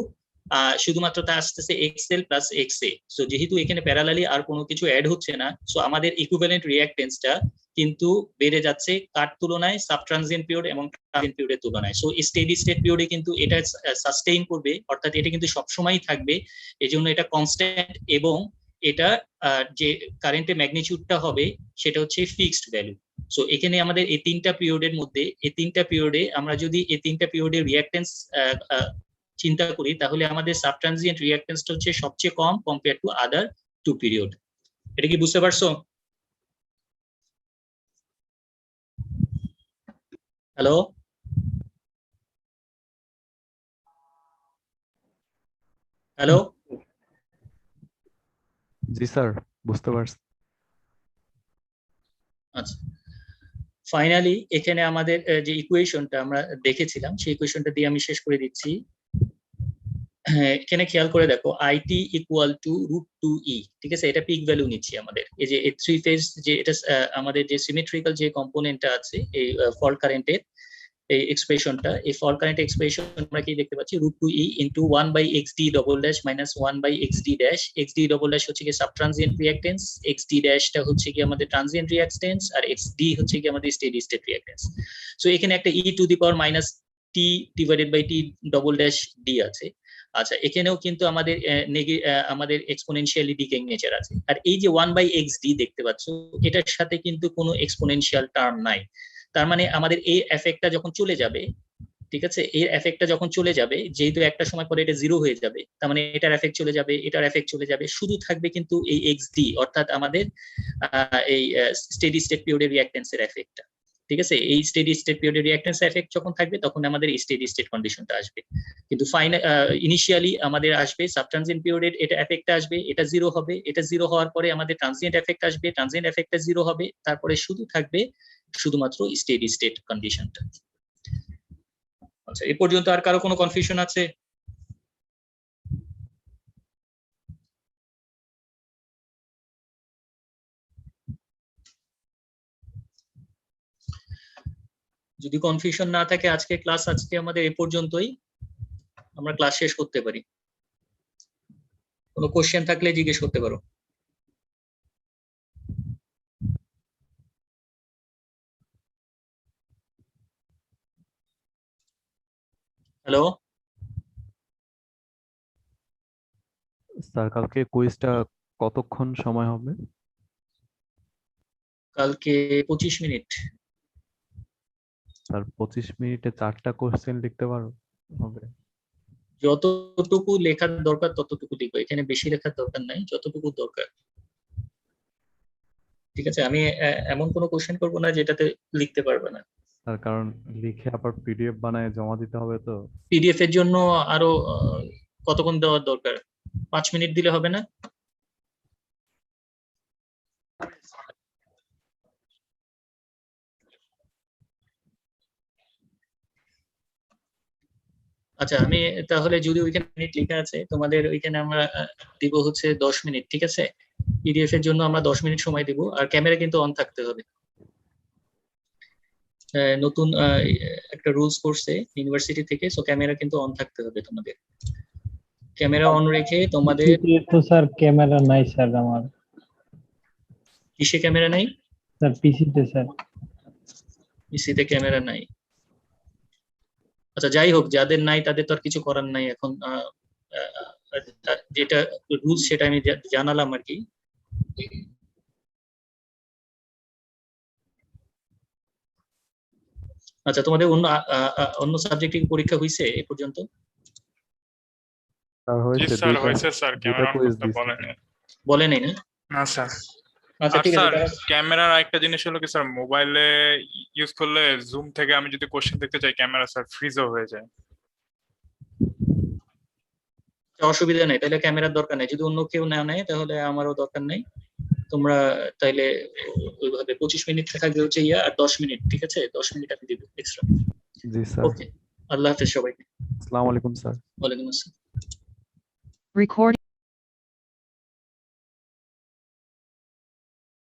শুধুমাত্র তা আসতেছে এক্সএল প্লাস এক্সএ। সো যেহেতু এখানে প্যারালালি আর কোনো কিছু অ্যাড হচ্ছে না, সো আমাদের ইকুইভ্যালেন্ট রিঅ্যাকটেন্সটা কিন্তু বেড়ে যাচ্ছে কার তুলনায়, সাবট্রানজিয়েন্ট পিরিয়ড এবং ট্রানজিয়েন্ট পিরিয়ডের তুলনায়। সো স্টেডি স্টেট পিরিয়ডে কিন্তু এটা সাস্টেইন করবে, অর্থাৎ এটা কিন্তু সবসময়ই থাকবে। এজন্য এটা কনস্ট্যান্ট, এবং এটা যে কারেন্টের ম্যাগনিটিউডটা হবে সেটা হচ্ছে ফিক্সড ভ্যালু। সো এখানে আমাদের এই তিনটা পিরিয়ডের মধ্যে, এই তিনটা পিরিয়ডে আমরা যদি এই তিনটা পিরিয়ডের রিঅ্যাকটেন্স চিন্তা করি, তাহলে আমাদের সাবট্রানজিয়েন্ট রিঅ্যাকটেন্সটা হচ্ছে সবচেয়ে কম compare to other two period. এটা কি বুঝতে পারছো? Hello, hello. জি স্যার, বুঝতে পারছি। আচ্ছা, ফাইনালি এখানে আমাদের যে ইকুয়েশনটা আমরা দেখেছিলাম, সেই ইকুয়েশনটা দিয়ে আমি শেষ করে দিচ্ছি। এখানে খেয়াল করে দেখো, আইটি ইকুয়াল টু √2e। ঠিক আছে, এটা পিক ভ্যালু নিচ্ছি আমাদের। এই যে থ্রি ফেজ যে এটা আমাদের যে সিমেট্রিক্যাল যে কম্পোনেন্টটা আছে এই ফল্ট কারেন্টের, এই এক্সপ্রেশনটা, এই ফল্ট কারেন্ট এক্সপ্রেশন আমরা কি দেখতে পাচ্ছি, √2e into 1/xd double dash minus 1/xd dash. xd double dash হচ্ছে কি সাবট্রানজিয়েন্ট রিঅ্যাকটেন্স, xd ড্যাশটা হচ্ছে কি আমাদের ট্রানজিয়েন্ট রিঅ্যাকটেন্স, আর xd হচ্ছে কি আমাদের স্টেডি স্টেট রিঅ্যাকটেন্স। সো এখানে একটা e to the power minus t divided by t double dash d আছে। আচ্ছা, এখানেও কিন্তু আমাদের আমাদের এক্সপোনেনশিয়ালি ডিকেইং নেচার আছে। আর এই যে 1/xd দেখতে পাচ্ছ, এটার সাথে কিন্তু কোনো এক্সপোনেনশিয়াল টার্ম নাই। তার মানে আমাদের এই এফেক্টটা যখন চলে যাবে, ঠিক আছে, এই এফেক্টটা যখন চলে যাবে, যেহেতু একটা সময় পরে এটা জিরো হয়ে যাবে, তার মানে এটার এফেক্ট চলে যাবে, এটার এফেক্ট চলে যাবে, শুধু থাকবে কিন্তু এই xd, অর্থাৎ আমাদের এই স্টেডি স্টেট পিরিয়ডের রিঅ্যাকটেন্সের এফেক্টটা। ঠিক আছে, এই স্টেডি স্টেট পিরিয়ডের রিঅ্যাকটেন্স এফেক্ট যখন থাকবে, তখন আমাদের স্টেডি স্টেট কন্ডিশনটা আসবে। কিন্তু ফাইনাল ইনিশিয়ালি আমাদের আসবে সাবট্রানজিয়েন্ট পিরিয়ডের এটা এফেক্টটা আসবে, এটা জিরো হবে, এটা জিরো হওয়ার পরে আমাদের ট্রানজিয়েন্ট এফেক্ট আসবে, ট্রানজিয়েন্ট এফেক্টটা জিরো হবে, তারপরে শুধু থাকবে শুধুমাত্র স্টেডি স্টেট কন্ডিশনটা। আচ্ছা, এই পর্যন্ত আর কারো কোনো কনফিউশন আছে? যদি কনফিউশন না থাকে, আজকে আমাদের এই পর্যন্তই, আমরা ক্লাস শেষ করতে পারি। কোনো কোশ্চেন থাকলে জিজ্ঞেস করতে পারো। হ্যালো, স্যার, কালকে কুইজটা কতক্ষণ সময় হবে? কালকে 25 মিনিট। স্যার, 25 মিনিটে 4টা কোশ্চেন লিখতে পারো হবে? যতটুকু লেখার দরকার ততটুকু লিখো, এখানে বেশি লেখার দরকার নাই, যতটুকু দরকার। ঠিক আছে, আমি এমন কোনো কোশ্চেন করবো না যেটাতে লিখতে পারবে না। স্যার, কারণ লিখে আবার পিডিএফ বানায় জমা দিতে হবে তো। পিডিএফ এর জন্য আরো কতক্ষণ দেওয়ার দরকার? 5 মিনিট দিলে হবে না? আচ্ছা, আমি তাহলে, যদি ওইখানে মিনিট লেখা আছে তোমাদের, ওইখানে আমরা দিব হচ্ছে 10 মিনিট। ঠিক আছে, পিডিএফ এর জন্য আমরা 10 মিনিট সময় দিব, আর ক্যামেরা কিন্তু অন থাকতে হবে। নতুন একটা রুলস করছে ইউনিভার্সিটি থেকে, সো ক্যামেরা কিন্তু অন থাকতে হবে তোমাদের। ক্যামেরা অন রেখে তোমাদের পিসিতে তো স্যার ক্যামেরা নাই স্যার আমার কিসে ক্যামেরা নাই? স্যার পিসিতে স্যার পিসিতে ক্যামেরা নাই। আচ্ছা যাই হোক, যাদের নাই তাদের তো আর কিছু করার নাই এখন। যেটা রুলস সেটা আমি জানালাম আর কি। আচ্ছা, তোমাদের অন্য সাবজেক্টে পরীক্ষা হয়েছে এ পর্যন্ত? স্যার জি হয়েছে স্যার দুইটা হয়েছে স্যার, দুইটা ক্যামেরা অন কুইজ করতে দিছি বলেন বলে নাই না? না স্যার। আচ্ছা আর ঠিক আছে, স্যার তারা ক্যামেরার একটা জিনিস হলো কি স্যার, মোবাইলে ইউজ করলে জুম থেকে আমি যদি কোশ্চেন দেখতে চাই ক্যামেরা স্যার ফ্রিজও হয়ে যায়। অসুবিধা নেই, তাহলে ক্যামেরার দরকার নেই। যদি অন্য কেউ না নেয় তাহলে আমারও দরকার নেই। তোমরা তাইলে ওইভাবে 25 মিনিট থাকবে হচ্ছে আর 10 মিনিট, ঠিক আছে? 10 মিনিট আমি দিব এক্সট্রা। জি স্যার। ওকে, আল্লাহ হাফেজ সবাইকে। আসসালামু আলাইকুম স্যার। ওয়ালাইকুম আসসালাম। Record.